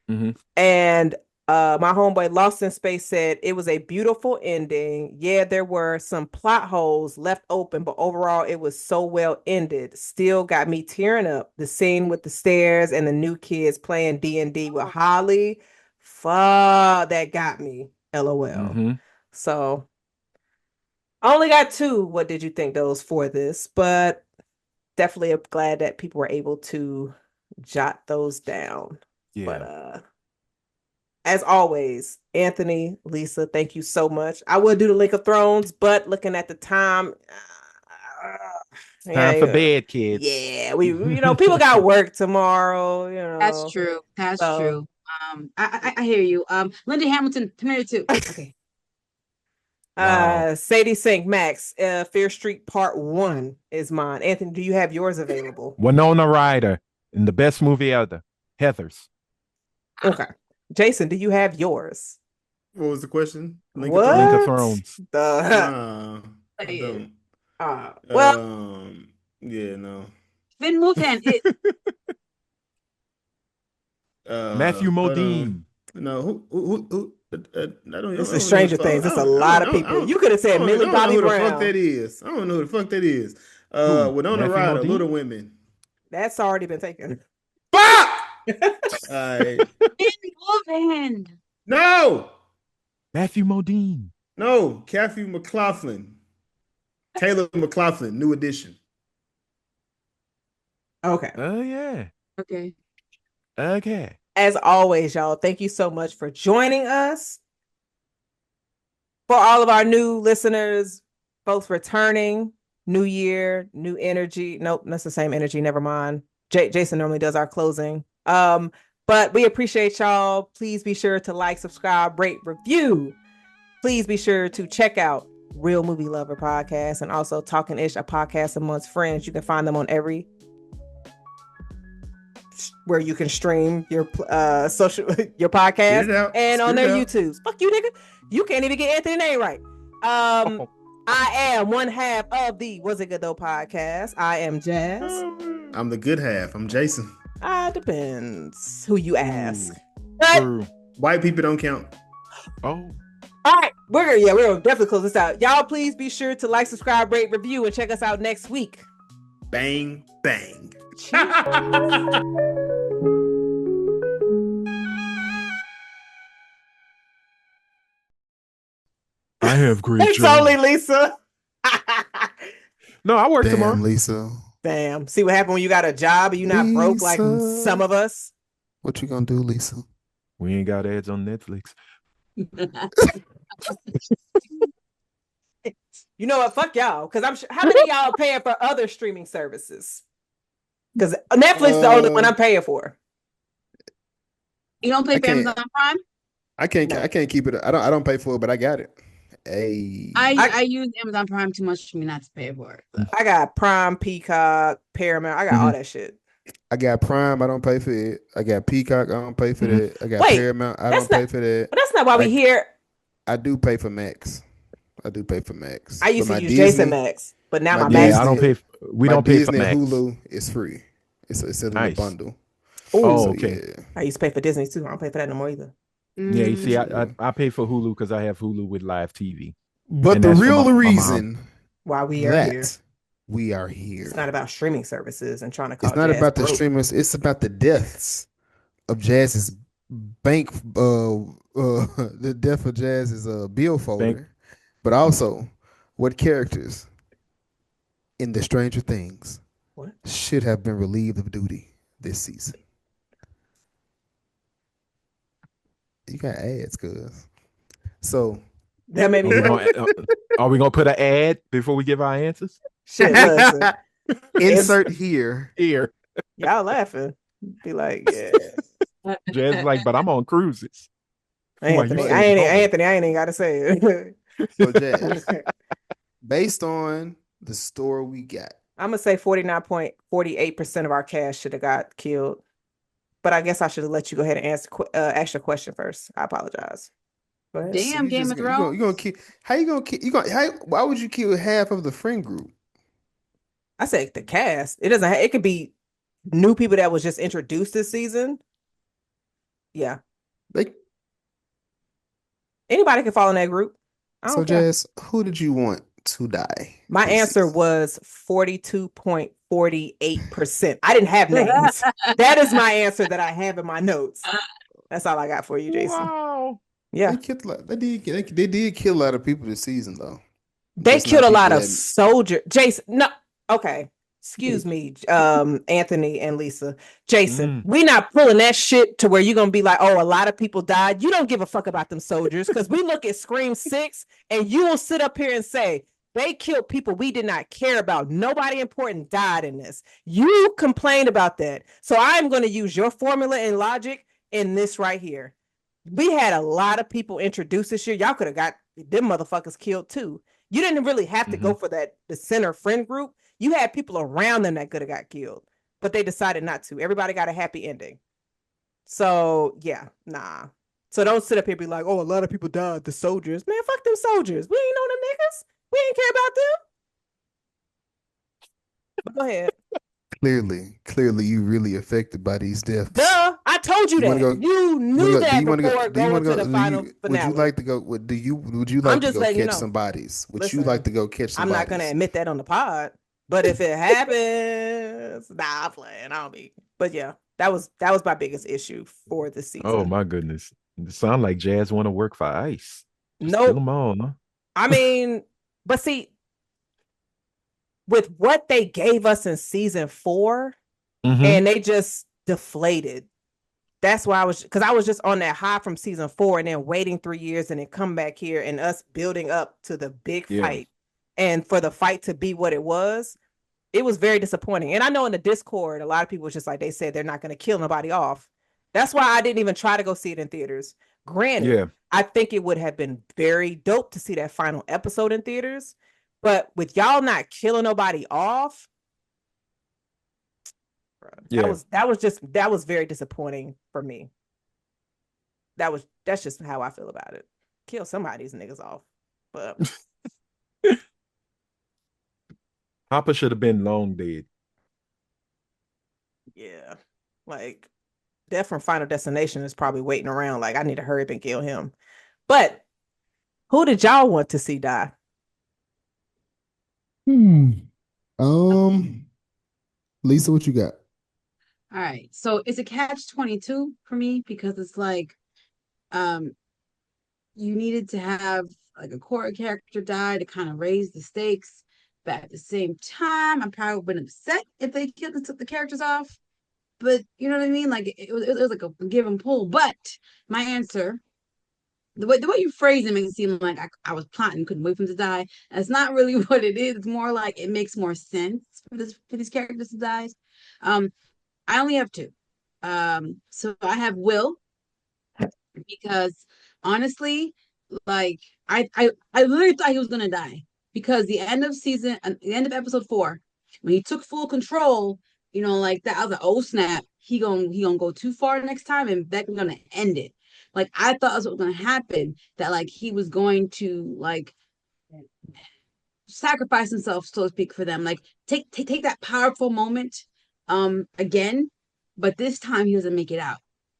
Mhm. And my homeboy Lost in Space said it was a beautiful ending. Yeah, there were some plot holes left open, but overall it was so well ended. Still got me tearing up. The scene with the stairs and the new kids playing D&D with Holly. Fuck, that got me. LOL. Mhm. So I only got two. What did you think those for this? But definitely glad that people were able to jot those down. But Yeah. as always, Anthony, Lisa, thank you so much. I would do the Link of Thrones, but looking at the time, Time for yeah, bed, kids. yeah, we people got work tomorrow, That's true. That's So true. I hear you. Linda Hamilton, Terminator 2. Okay. Wow. Sadie Sink Max, Fear Street Part 1 is mine. Anthony, do you have yours available? Winona Ryder in the best movie ever, Heathers. Okay. Jason, do you have yours? What was the question? Link of What? Link of Thrones? Thrones. Nah, I Yeah. don't. Well, Yeah, no. Finn Wolfhand is Matthew Hold on. Modine. No, who I don't This know is who the Stranger fuck. Things. It's a lot of people. You could have said Millie I don't know Bobby who the fuck Brown. that is. I don't know who the fuck that is. Who? Winona Matthew Ryder, Modine? Little Women. That's already been taken. Fuck! Alright. Finn Wolfhand. No, Matthew Modine. no, Kathy McLaughlin, Taylor McLaughlin, new edition. Okay. Oh yeah. Okay. Okay. As always, y'all, thank you so much for joining us. For all of our new listeners, folks returning, new year, new energy. Nope, that's the same energy. Never mind. Jason normally does our closing. But we appreciate y'all. Please be sure to like, subscribe, rate, review. Please be sure to check out Real Movie Lover Podcast and also Talking Ish, a podcast amongst friends. You can find them on every where you can stream your social your podcast and on their YouTubes. Fuck you, nigga. You can't even get Anthony's name right. I am one half of the Was It Good Though podcast. I am Jazz. I'm the good half. I'm Jason. Depends who you ask. True. White people don't count. Oh. All right, we're gonna definitely close this out. Y'all, please be sure to like, subscribe, rate, review, and check us out next week. Bang, bang. I have great It's job. only Lisa. No, I work Damn, tomorrow. Lisa. Damn. See what happened when you got a job and you're not broke like Lisa. some of us? What you gonna do, Lisa? We ain't got ads on Netflix. You know what? Fuck y'all. Because I'm sure, how many of y'all are paying for other streaming services? Because Netflix is the only one I'm paying for. You don't pay for Amazon Prime? I can't keep it. I don't pay for it, but I got it. Hey. I use Amazon Prime too much for me not to pay for it. So. I got Prime, Peacock, Paramount. I got all that shit. I got Prime. I don't pay for it. I got Peacock. I don't pay for that. I got Paramount. I don't pay for that. But that's not why we here. I do pay for Max. I do pay for Max. I used to use Jason Max, but now my Max. I don't pay. We don't pay for Max. Hulu is free. It's in the bundle. Oh, okay. Yeah. I used to pay for Disney too. I don't pay for that no more either. Yeah, you see, I pay for Hulu because I have Hulu with live TV. But And the that's for real my reason why we are here. We are here. It's not about streaming services and trying to call It's not Jazz about broke. the streamers. It's about the deaths of Jazz's bank. The death of Jazz's bill folder, but also what characters in the Stranger Things should have been relieved of duty this season. You got ads, cuz. So that made me. Are we gonna put an ad before we give our answers? Shit, listen. Insert here. Here. Y'all laughing. Be like, yeah. Jazz is like, but I'm on cruises. Anthony, I ain't even gotta say it. So Jazz, based on the story we got, I'm gonna say 49.48% of our cash should have got killed. But I guess I should have let you go ahead and ask your question first. I apologize. Damn, Game of Thrones. You gonna kill? How you gonna kill? Why would you kill half of the friend group? I said the cast. It doesn't. It could be new people that was just introduced this season. Yeah. Anybody can fall in that group. So, Jazz, who did you want to die? My answer was 42.48%. I didn't have names. That is my answer that I have in my notes. That's all I got for you, Jason. Wow. Yeah. They did kill a lot of people this season, though. They killed a lot of soldiers. Jason, no. Okay. Excuse me, Anthony and Lisa. Jason, we not pulling that shit to where you're going to be like, oh, a lot of people died. You don't give a fuck about them soldiers because we look at Scream 6 and you will sit up here and say, they killed people we did not care about. Nobody important died in this. You complained about that. So I'm going to use your formula and logic in this right here. We had a lot of people introduced this year. Y'all could have got them motherfuckers killed too. You didn't really have to go for the center friend group. You had people around them that could have got killed, but they decided not to. Everybody got a happy ending. So yeah, nah. So don't sit up here and be like, oh, a lot of people died. The soldiers, man, fuck them soldiers. We ain't know them niggas. We ain't care about them. But go ahead. Clearly, you really affected by these deaths. Duh, I told you that. You knew that before going to the final finale. Would you like to go? Would you like to go catch some bodies? Would you like to go catch some bodies? I'm not going to admit that on the pod. But if it happens, I'm playing. I'll be. But yeah, that was my biggest issue for the season. Oh my goodness. It sound like Jazz want to work for ICE. Just kill Nope. them all, huh? I mean, but see, with what they gave us in season 4, Mm-hmm. and they just deflated. That's why because I was just on that high from season 4 and then waiting 3 years and then come back here and us building up to the big Yeah. fight and for the fight to be what it was very disappointing. And I know in the Discord, a lot of people was just like, they said they're not going to kill nobody off. That's why I didn't even try to go see it in theaters. Granted, Yeah. I think it would have been very dope to see that final episode in theaters. But with y'all not killing nobody off, Yeah. that was very disappointing for me. That's just how I feel about it. Kill somebody's niggas off. But Hopper should have been long dead. yeah. Like Death from Final Destination is probably waiting around like I need to hurry up and kill him. But who did y'all want to see die? Hmm. Um, Lisa, what you got? All right. So it's a catch-22 for me because it's like um you needed to have like a core character die to kind of raise the stakes. But at the same time, I probably would have been upset if they killed and took the characters off. But you know what I mean? Like it was like a give and pull. But my answer, the way you phrase it makes it seem like I was plotting, couldn't wait for him to die. That's not really what it is. It's more like it makes more sense for these characters to die. Um, I only have two. So I have Will because honestly, like I literally thought he was gonna die because the end of episode 4, when he took full control, like that, I was like, oh snap, he gonna go too far next time, and Beck's gonna end it. Like I thought that's what was gonna happen, that like he was going to like sacrifice himself, so to speak, for them. Like take that powerful moment again, but this time he doesn't make it out.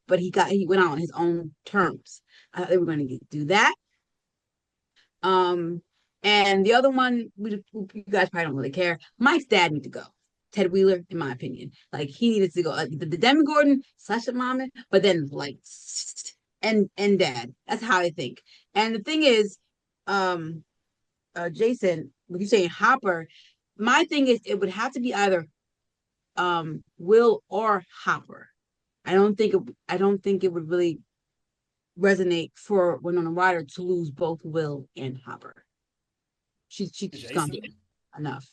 But he went out on his own terms. I thought they were going to do that. Um, and the other one, you guys probably don't really care. Mike's dad needs to go. Ted Wheeler, in my opinion, like he needed to go. The Demi Gordon slash the mama, but then like and dad. That's how I think. And the thing is, um, Jason, when you saying Hopper, my thing is it would have to be either Will or Hopper. I don't think it would really resonate for Winona Ryder to lose both Will and Hopper. She's gonna be Jason? enough.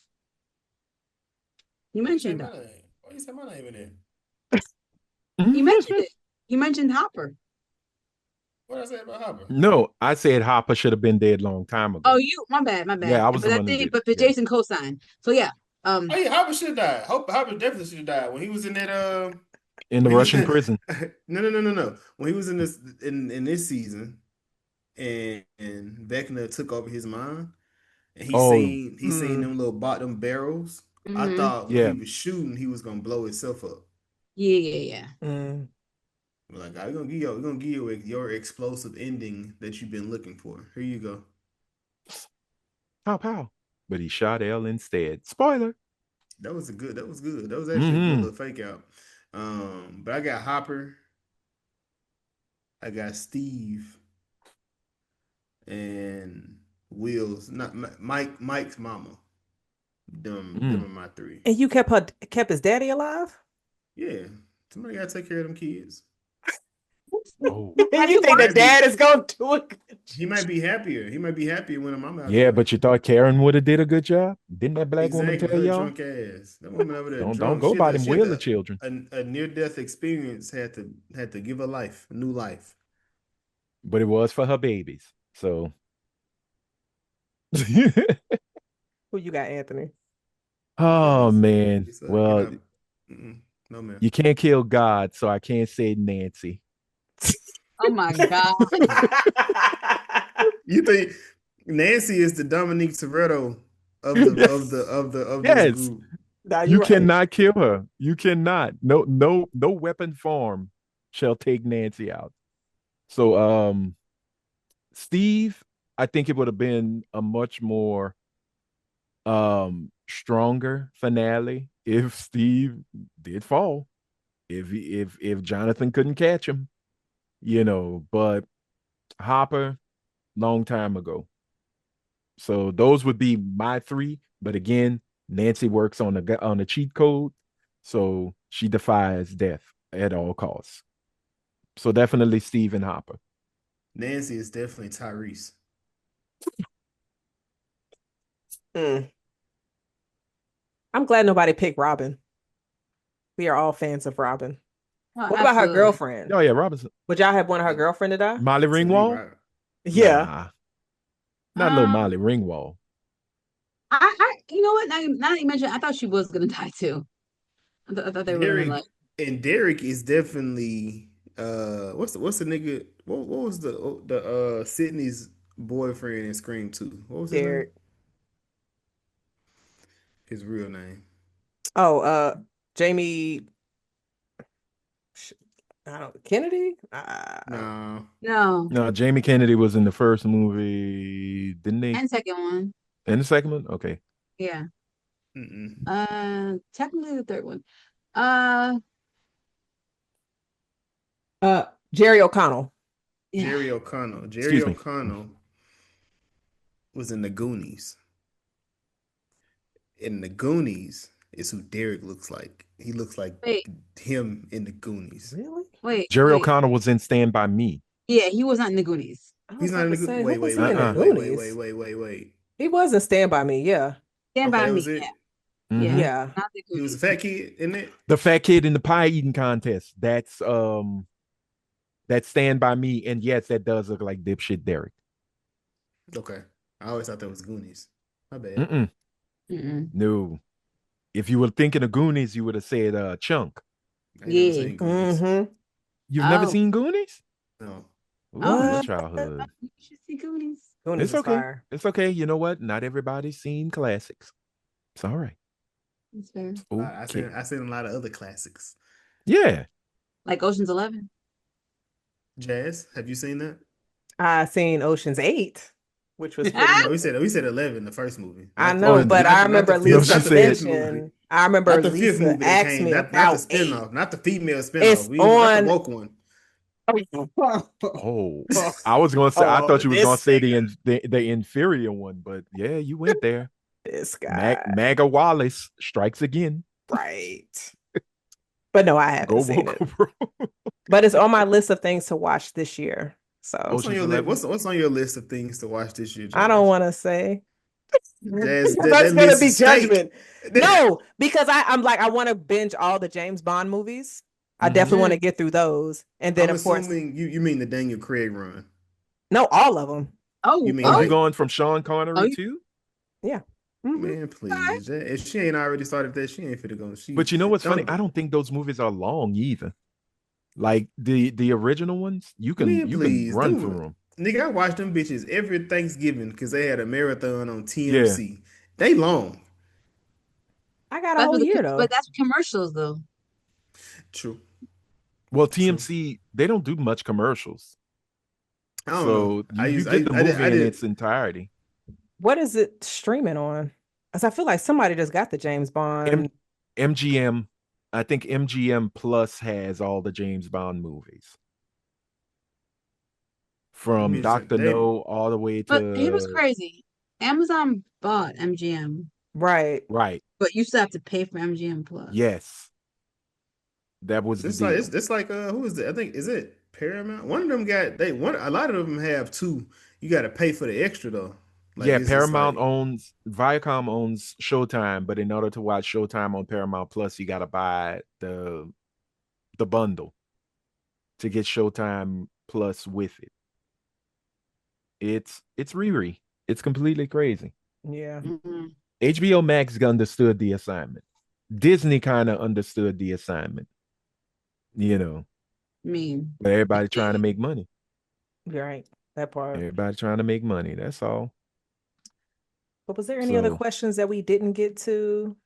You Why you say mentioned my name? Why you say my name in there? you mentioned it. You mentioned Hopper. What did I say about Hopper? No, I said Hopper should have been dead long time Oh, ago. you, my bad, my Yeah, bad. I was the But I one who think, did it. but for Yeah. Jason cosign. So yeah, Oh yeah, Hopper should die. Hopper definitely should die when he was in that In the when he was Russian prison. no. When he was in this season and Vecna took over his mind and Oh, he seen them little bottom barrels. I mm-hmm. thought when he yeah. was shooting, he was gonna blow himself up. Yeah. Mm. Like we're gonna give you your explosive ending that you've been looking for. Here you go. Pow pow. But he shot L instead. Spoiler. That was good. That was actually a good Mm-hmm. little fake out. But I got Hopper, I got Steve, and Will's not Mike's mama. Them are Mm. my three. And you kept his daddy alive? Yeah, somebody gotta take care of them kids. Oh. And Have you you He think the might watched? be dad is gonna do it? he might be happier. He might be happier when I'm out the Yeah, way. but you thought Karen would have did a good job? Didn't that black woman Exactly, tell her y'all? drunk ass. That woman over there Don't drunk. go by them She had Wheeler children. a near death experience. Had to give her life a new life. But it was for her babies. So Who you got, Anthony? I got oh man. Lisa, get Well, up. No man. you can't kill God, so I can't say Nancy. Oh my God. You think Nancy is the Dominique Toretto of this Yes. group? Nah, You you're right. cannot kill her. You cannot. No weapon form shall take Nancy out. So Steve, I think it would have been a much more stronger finale if Steve did fall. If Jonathan couldn't catch him. But Hopper, long time ago. So those would be my three. But again, Nancy works on a cheat code, so she defies death at all costs. So definitely Stephen Hopper. Nancy is definitely Tyrese. Mm. I'm glad nobody picked Robin. We are all fans of Robin. Oh, What about her absolutely. girlfriend? Oh yeah, Robinson. Would y'all have wanted her girlfriend to die? Molly To me, Ringwald? right? Yeah. Nah, not little Um, Molly Ringwald. you know what? Now that you mentioned, I thought she was gonna die too. I thought they were gonna Derek like. and Derek is definitely what's the nigga what was the Sydney's boyfriend in Scream 2? What was his name? Derek. His real name. Oh, Jamie. I don't Kennedy. No. No, No, Jamie Kennedy was in the first movie, didn't they? and second one. In the second one? Okay. Yeah. Mm-mm. Technically the third one. Uh, uh, Jerry O'Connell. yeah. Jerry O'Connell. Jerry Excuse me. O'Connell was in the Goonies. In the Goonies is who Derek looks like. He looks like Wait, him in the Goonies. Really? Jerry wait. O'Connell was in Stand By Me. Yeah, he was not in the Goonies. I He's was not about in to the Goonies. say, who Wait, was wait, he wait, in the wait, Uh-uh. wait, wait, Goonies? wait, wait, wait, wait. He wasn't Stand By Me. Yeah. Stand Okay, by that me. was it. Yeah, Mhm. Yeah. not the He was a Goonies. fat kid, isn't it? The fat kid in the pie eating contest. That's Stand By Me. And yes, that does look like dipshit Derek. Okay. I always thought that was Goonies. My bad. Mm-mm. Mm-mm. No. If you were thinking of Goonies, you would have said Chunk. I ain't never Yeah. seen Goonies. Mm-hmm. You've never Oh, seen Goonies? No. Ooh, oh, your What? childhood. you should see Goonies. Goonies It's is okay. fire. It's okay. You know what? Not everybody's seen classics. It's all right. That's fair. I Okay. seen a lot of other classics. Yeah. Like Ocean's 11. Jazz, have you seen that? I seen Ocean's 8, which was pretty Ah, No, good. we said 11, the first movie, I not know, Oh, but I not the remember no, fifth, she Lisa not the said, fifth movie, mentioned, I remember not the fifth Lisa movie that asked came, me not the about 8. spinoff, not the female spinoff. It's Not the on. woke one. oh, I was going to say, I Oh, thought you was going to this say nigga. the inferior one, but yeah, you went there. This guy. Maga Wallace strikes again. Right. But no, I haven't Go seen it. vocal, bro. But it's on my list of things to watch this year. So What's on Ocean's your list? 11. What's on your list of things to watch this year, I don't Jazz? want to say. Jazz, That's that gonna list be is stank. judgment. No, because I'm like, I want to binge all the James Bond movies. I Mhm. definitely want to mm. get through those. And then I'm of course, assuming you mean the Daniel Craig run. no, all of them. You Oh, mean Oh, you oh, like, going from Sean oh, Connery too? Yeah. Hmm. man, okay. please. If she ain't already started that, she ain't finna go. She But you know what's funny? don't. I don't think those movies are long either. Like the original ones, you can Man, you can please. run through Them, them. nigga, I watch them bitches every Thanksgiving because they had a marathon on Yeah. TMC. They long. I got a That's whole what year though. but that's commercials though. True. Well, True. TMC, they don't do much commercials. I don't know. So you get the I movie in did. its entirety. What is it streaming on? Because I feel like somebody just got the James M- Bond. MGM, I think MGM Plus has all the James Bond movies. From Bitch, Dr. they No all the way But he was to crazy. Amazon bought MGM, Right. right. but you still have to pay for MGM Plus. Yes. That was the it's like deal. it's like who is it? I think is it Paramount? One of them got they one a lot of them have two. You got to pay for the extra though. Like Yeah, it's just Paramount like owns Viacom owns Showtime, but in order to watch Showtime on Paramount Plus, you got to buy the bundle to get Showtime Plus with it. It's Riri. It's completely crazy. Yeah. Mhm. HBO Max understood the assignment. Disney kind of understood the assignment, you know. I mean, But they everybody trying to did. make money. You're right. That part. Everybody trying to make money. That's all. But was there any other So questions that we didn't get to?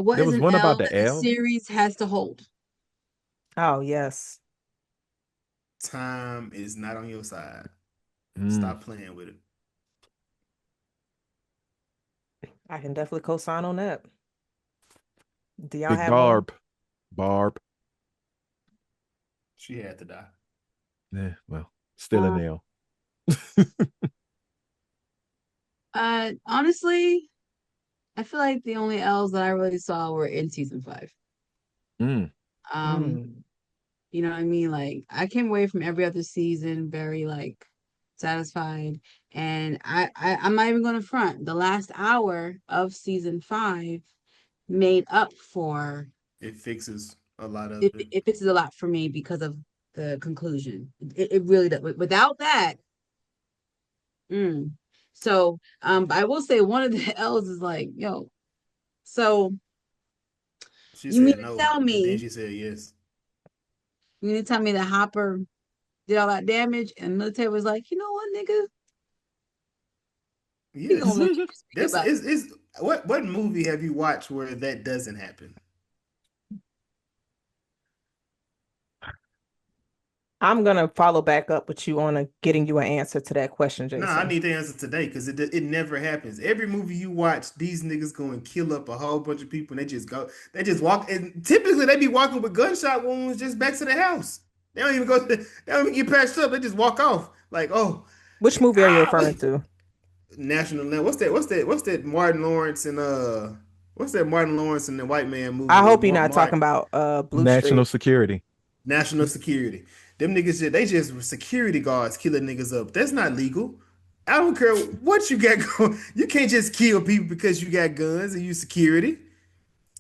What there is was an one L about that the the L. series has to hold? Oh, yes. time is not on your side. Mm, Stop playing with it. I can definitely co-sign on that. Do y'all Big have one? Barb. Barb. She had to die. Yeah, well, still an L. Honestly, I feel like the only L's that I really saw were in season 5. Mm. Um, Mm. you know what I mean? Like I came away from every other season very like satisfied. And I'm not even gonna front. The last hour of season 5 made up for It fixes a lot of it. it. It fixes a lot for me because of the conclusion. It really does. Without that, mm. So I will say one of the L's is like, yo, so She you mean said to no, tell and then me she said yes. you mean to tell me that Hopper did all that damage and the military was like, you know what, nigga? We gonna Yes. let you speak That's about it. is what movie have you watched where that doesn't happen? I'm gonna follow back up with you on getting you an answer to that question, No, I Jason. need the answer today because it never happens. Every movie you watch, these niggas go and kill up a whole bunch of people and they just walk, and typically they be walking with gunshot wounds just back to the house. They don't even they don't even get patched up. They just walk off like, oh, Which movie are you ah, referring to? National Lamb. What's that Martin Lawrence and what's that Martin Lawrence and the white man movie I with hope you're not talking Mark about Blue National Street. security. National Security. Them niggas they just were security guards killing niggas up. That's not legal. I don't care what you got going. You can't just kill people because you got guns and you security.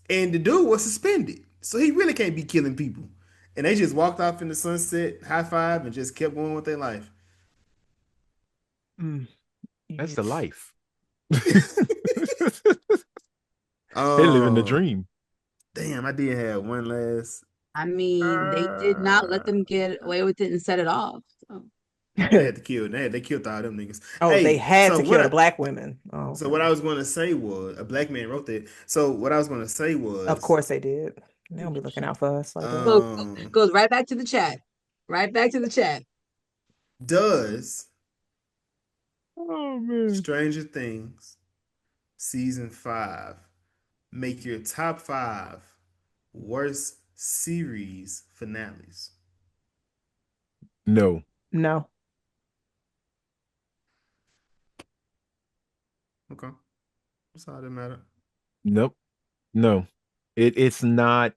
And the dude was suspended, so he really can't be killing people. And they just walked off in the sunset, high five, and just kept going with their life. Mm. That's the Yes. life. They living the Um, dream. damn, I did have one last. I mean, they did not let Uh, them get away with it and set it off. So. they had to kill. They killed all them niggas. Oh, they Hey, had to kill the black women. Oh, so what okay. I was going to say was a black man wrote that. So what I was going to say Of was, course they did. They don't be looking out for us like that. Goes, um, goes right back to the chat. Right back to the chat. does Oh man. Stranger Things season 5 make your top 5 worst series finales? No. No. Okay, that's all that matter. Nope. No. It's not.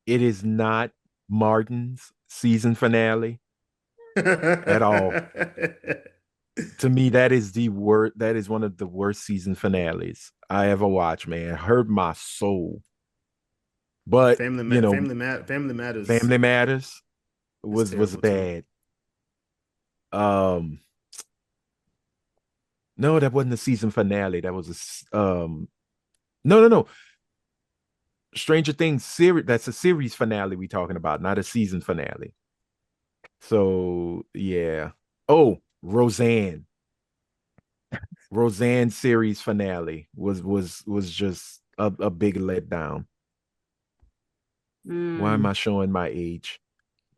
It is not Martin's season finale at all. To me, that is the word. That is one of the worst season finales I ever watched. Man, it hurt my soul. But Family Matters Family Matters is was terrible too. bad. Um, no, that wasn't the season finale. That was no. Stranger Things series. That's a series finale we talking about, not a season finale. So yeah. Oh, Roseanne series finale was just a big letdown. Why am Mm. I showing my age?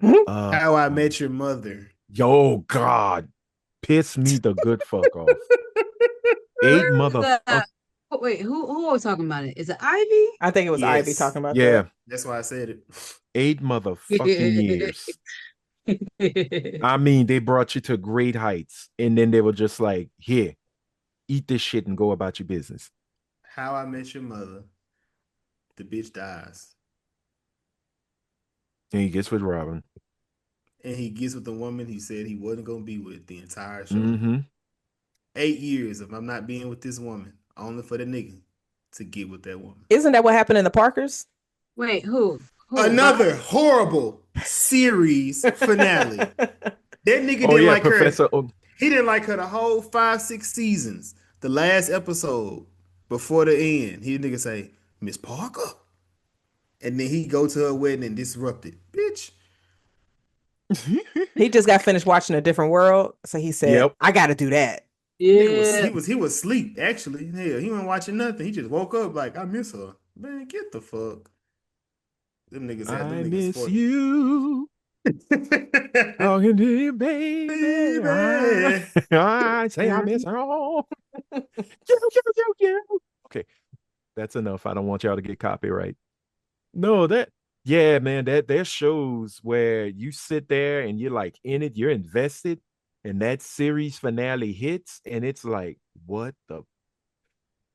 How I Met Your Mother. Yo, God, piss me the good fuck off. Eight Where is motherfucker. wait, who was talking about it? Is it Ivy? I think it was Ivy Yes, talking about Yeah, that. that's why I said it. 8 motherfucking years. I mean, they brought you to great heights, and then they were just like, "Here, eat this shit and go about your business." How I Met Your Mother. The bitch dies, And he gets with Robin. and he gets with the woman he said he wasn't gonna be with the entire show. Mm-hmm. 8 years of I'm not being with this woman, only for the nigga to get with that woman. Isn't that what happened in the Parkers? Wait, who? Who? Bob? Another horrible series finale. That nigga Oh didn't yeah, like her. Professor. Oh, He didn't like her the whole 5, 6 seasons. The last episode before the end, he nigga say, Miss Parker. And then he go to her wedding and disrupt it. Bitch. He just got finished watching A Different World, so he said, yep. "I got to do that." Nigga was Yeah. he was asleep, actually. Hell, he wasn't watching nothing. He just woke up like, I miss her. Man, get the fuck. Them I niggas miss sport. you. Talking to you, baby. Baby. I say I miss her. All. Okay, that's enough. I don't want y'all to get copyright. No, that Yeah, man, there's shows where you sit there and you're like in it, you're invested, and that series finale hits, and it's like, what the?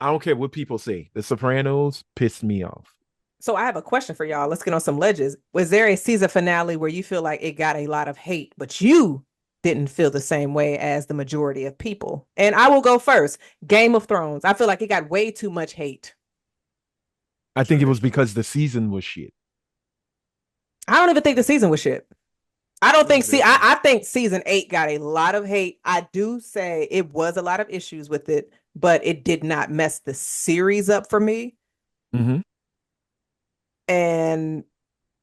I don't care what people say. The Sopranos pissed me off. So I have a question for y'all. Let's get on some ledges. Was there a season finale where you feel like it got a lot of hate, but you didn't feel the same way as the majority of people? And I will go first. Game of Thrones. I feel like it got way too much hate. I think it was Trash though. because the season was shit. I don't even think the season was shit. I It don't was think the see best one. I think season 8 got a lot of hate. I do say it was a lot of issues with it, but it did not mess the series up for me. Mm-hmm. And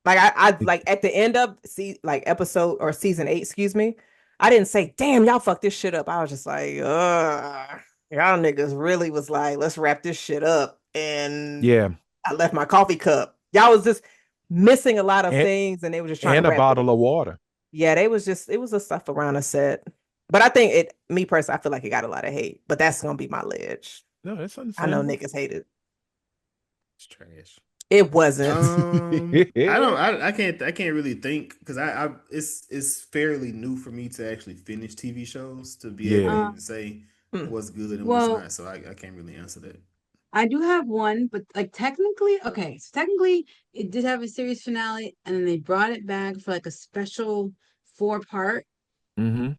like I like at the end of like episode or season 8, excuse me, I didn't say, damn, y'all fucked this shit up. I was just like, y'all niggas really was like, let's wrap this shit up. And Yeah, I left my coffee cup. Y'all was just missing a lot of and things and they were just trying to and a wrap it. bottle of water. Yeah, they was just it was the stuff around a set. But I think me personally, I feel like it got a lot of hate. But that's gonna be my ledge. No, that's I know understandable. niggas hate it. It's trash. It wasn't. I don't. I can't really think because it's fairly new for me to actually finish TV shows to be able to Yeah. Uh, even say Hmm. what's good and what's well, not. So I can't really answer that. I do have one, but like technically, okay, so technically it did have a series finale, and then they brought it back for like a special 4 part. Mm-hmm.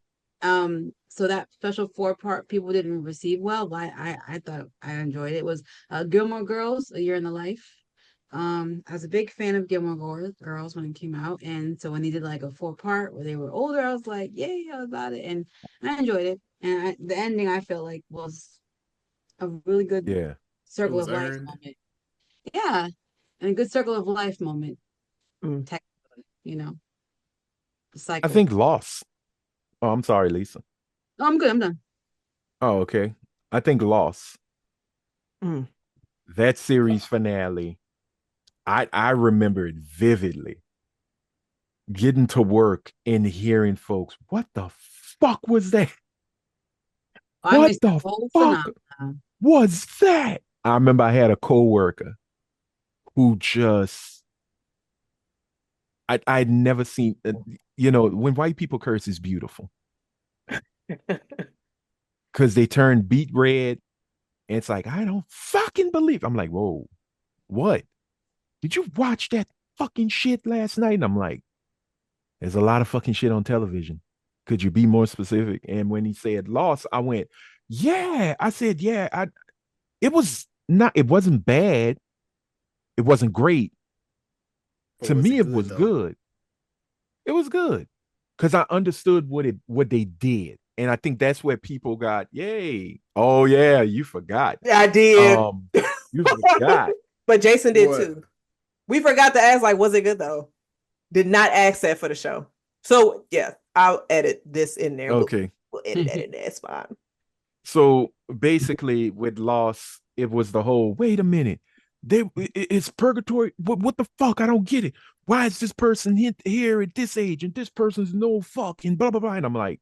So that special 4 part people didn't receive well, but I thought I enjoyed it. It was Gilmore Girls, A Year in the Life. I was a big fan of Girls when it came out, and so when they did like a 4 part where they were older, I was like, yay, I was about it, and I enjoyed it. And the ending I felt like was a really good Yeah. It circle was of life earned. moment. Yeah, and a good circle of life moment. Mm. Technically, the I cycle. think Lost. Oh, I'm sorry, Lisa. Oh, I'm good. I'm done. Oh, okay. I think Lost. Mm. That series finale. I remember it vividly. Getting to work and hearing folks, what the fuck was that? I What missed the the whole fuck phenomenon. was that? I remember I had a coworker who just I'd never seen when white people curse is beautiful because they turn beet red and it's like I don't fucking believe. I'm like, whoa, what? Did you watch that fucking shit last night? And I'm like, there's a lot of fucking shit on television. Could you be more specific? And when he said lost, I went, yeah. I said, yeah. It was not, it wasn't bad. It wasn't great. But To was me, it it good was though? good. It was good. Because I understood what they did. And I think that's where people got, yay. Oh yeah, you forgot. I did. Um, you forgot. But Jason did What? too. We forgot to ask, like, was it good though? Did not ask that for the show. So yeah, I'll edit this in there. Okay. We'll edit that in there. It's fine. So basically, with Lost, it was the whole. Wait a minute, it's purgatory. What the fuck? I don't get it. Why is this person here at this age and this person's no fuck and blah blah blah? And I'm like,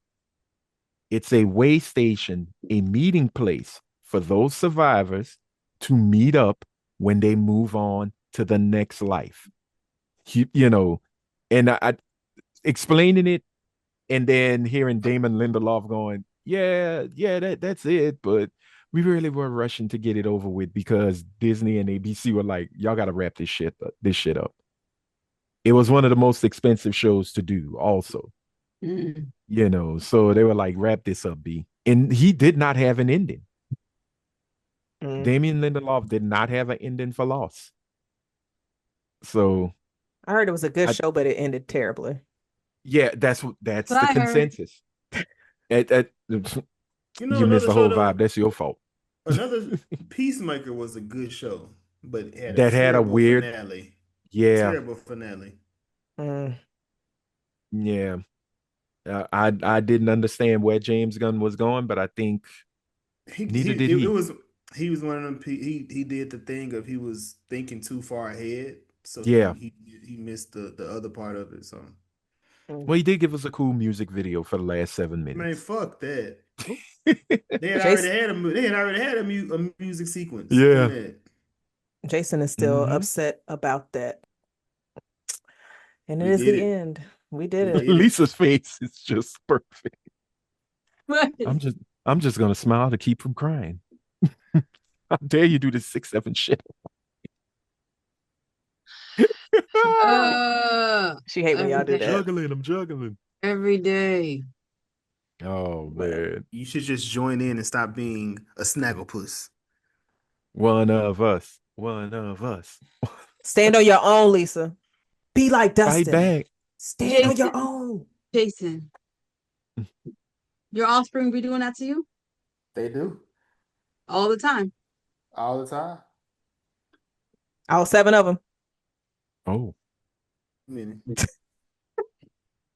it's a way station, a meeting place for those survivors to meet up when they move on to the next life. You know, and I explaining it and then hearing Damon Lindelof going, yeah, yeah, that's it. But we really were rushing to get it over with because Disney and ABC were like, y'all got to wrap this shit up. It was one of the most expensive shows to do, also. Mm. So they were like, wrap this up, B. And he did not have an ending. Mm. Damien Lindelof did not have an ending for Lost. So I heard it was a good I, show, but it ended terribly. yeah, that's What the I heard. consensus. You know You missed another the show whole vibe. though. That's your fault. Another Peacemaker was a good show, but it had a That had a terrible weird, finale. yeah, Terrible finale. Mm. yeah. I didn't understand where James Gunn was going, but I think He neither he did it he. was he was one of them. He did the thing of he was thinking too far ahead, so Yeah. he missed the other part of it. So Mm. Well, he did give us a cool music video for the last 7 man, minutes. fuck that. Jason, They had already had a music sequence in Yeah. that. Jason is still Hmm. upset about that. And it We is did the it. end. We did We it. did it. Lisa's face is just perfect. What? I'm just gonna smile to keep from crying. How dare you do this 6-7 shit? She hate when y'all do Every day. that. I'm juggling. Every day. Oh But man. You should just join in and stop being a snagglepuss. One of us. One of us. stand on your own, Lisa. Be like Fight Dustin. back. Stand on your Jason. own. Jason, your offspring be doing that to you They do all the time. all the time. All 7 of them. Oh. I mean,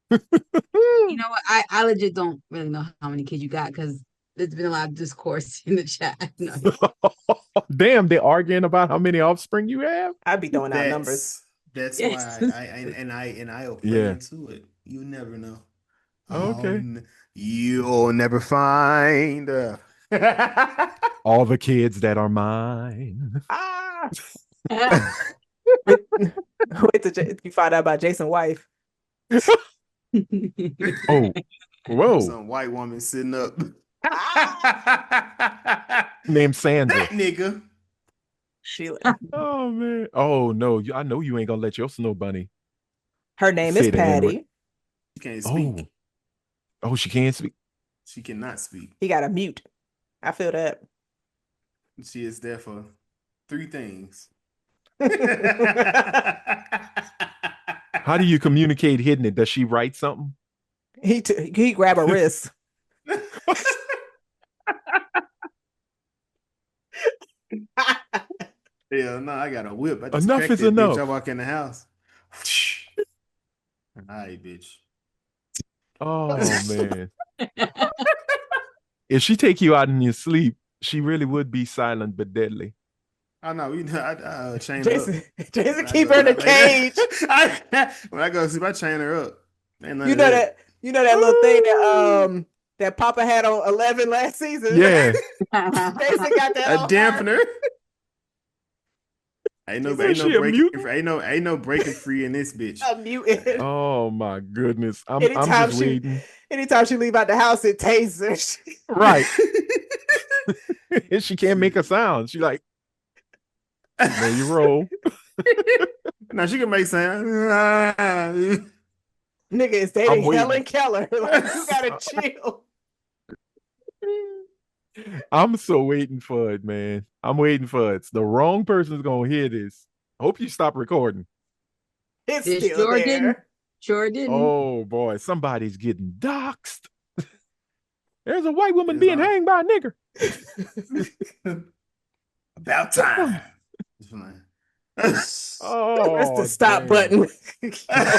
You know what? I legit don't really know how many kids you got because there's been a lot of discourse in the chat. No. Damn, they're arguing about how many offspring you have. I'd be throwing out numbers. that's Yes. why I'll play Yeah. into it. You never know. Okay. You'll never find. All the kids that are mine. Ah. Wait till you find out about Jason's wife. Oh, whoa. Some white woman sitting up. Named Sandra. That nigga. She, Oh man. Oh no. I know you ain't gonna let your snow bunny. her name is Sit in with- Patty. She can't speak. Oh, she can't speak. She cannot speak. He got a mute. I feel that. She is there for 3 things. How do you communicate hidden it? Does she write something? He grab a wrist. Yeah, no, I got a whip. I just Enough cracked is that enough. Bitch, I walk in the house. All right, bitch. Oh man. If she take you out in your sleep, she really would be silent but deadly. Oh no, I chain Jason, her up. Jason, keep her in the cage. When I go to sleep, I chain her up. Ain't none You of know that. that little thing that that Papa had on 11 last season. Yeah. Jason got that A on dampener. Ain't no She a mutant? breaking free in this bitch. A mutant. Oh my goodness. I'm Anytime just waiting. Anytime she leave out the house, it tasers. Right. And she can't make a sound. She like, know you roll. Now she can make sound. Nigga is I'm dating waiting. Helen Keller. Like, you gotta chill. I'm so waiting for it, man. I'm waiting for it. The wrong person's gonna hear this. Hope you stop recording. It's It still sure there. didn't. Sure didn't. Oh boy, somebody's getting doxxed. There's a white woman It's being on. hanged by a nigger. About time. It's fine. Oh, Press the stop damn. button.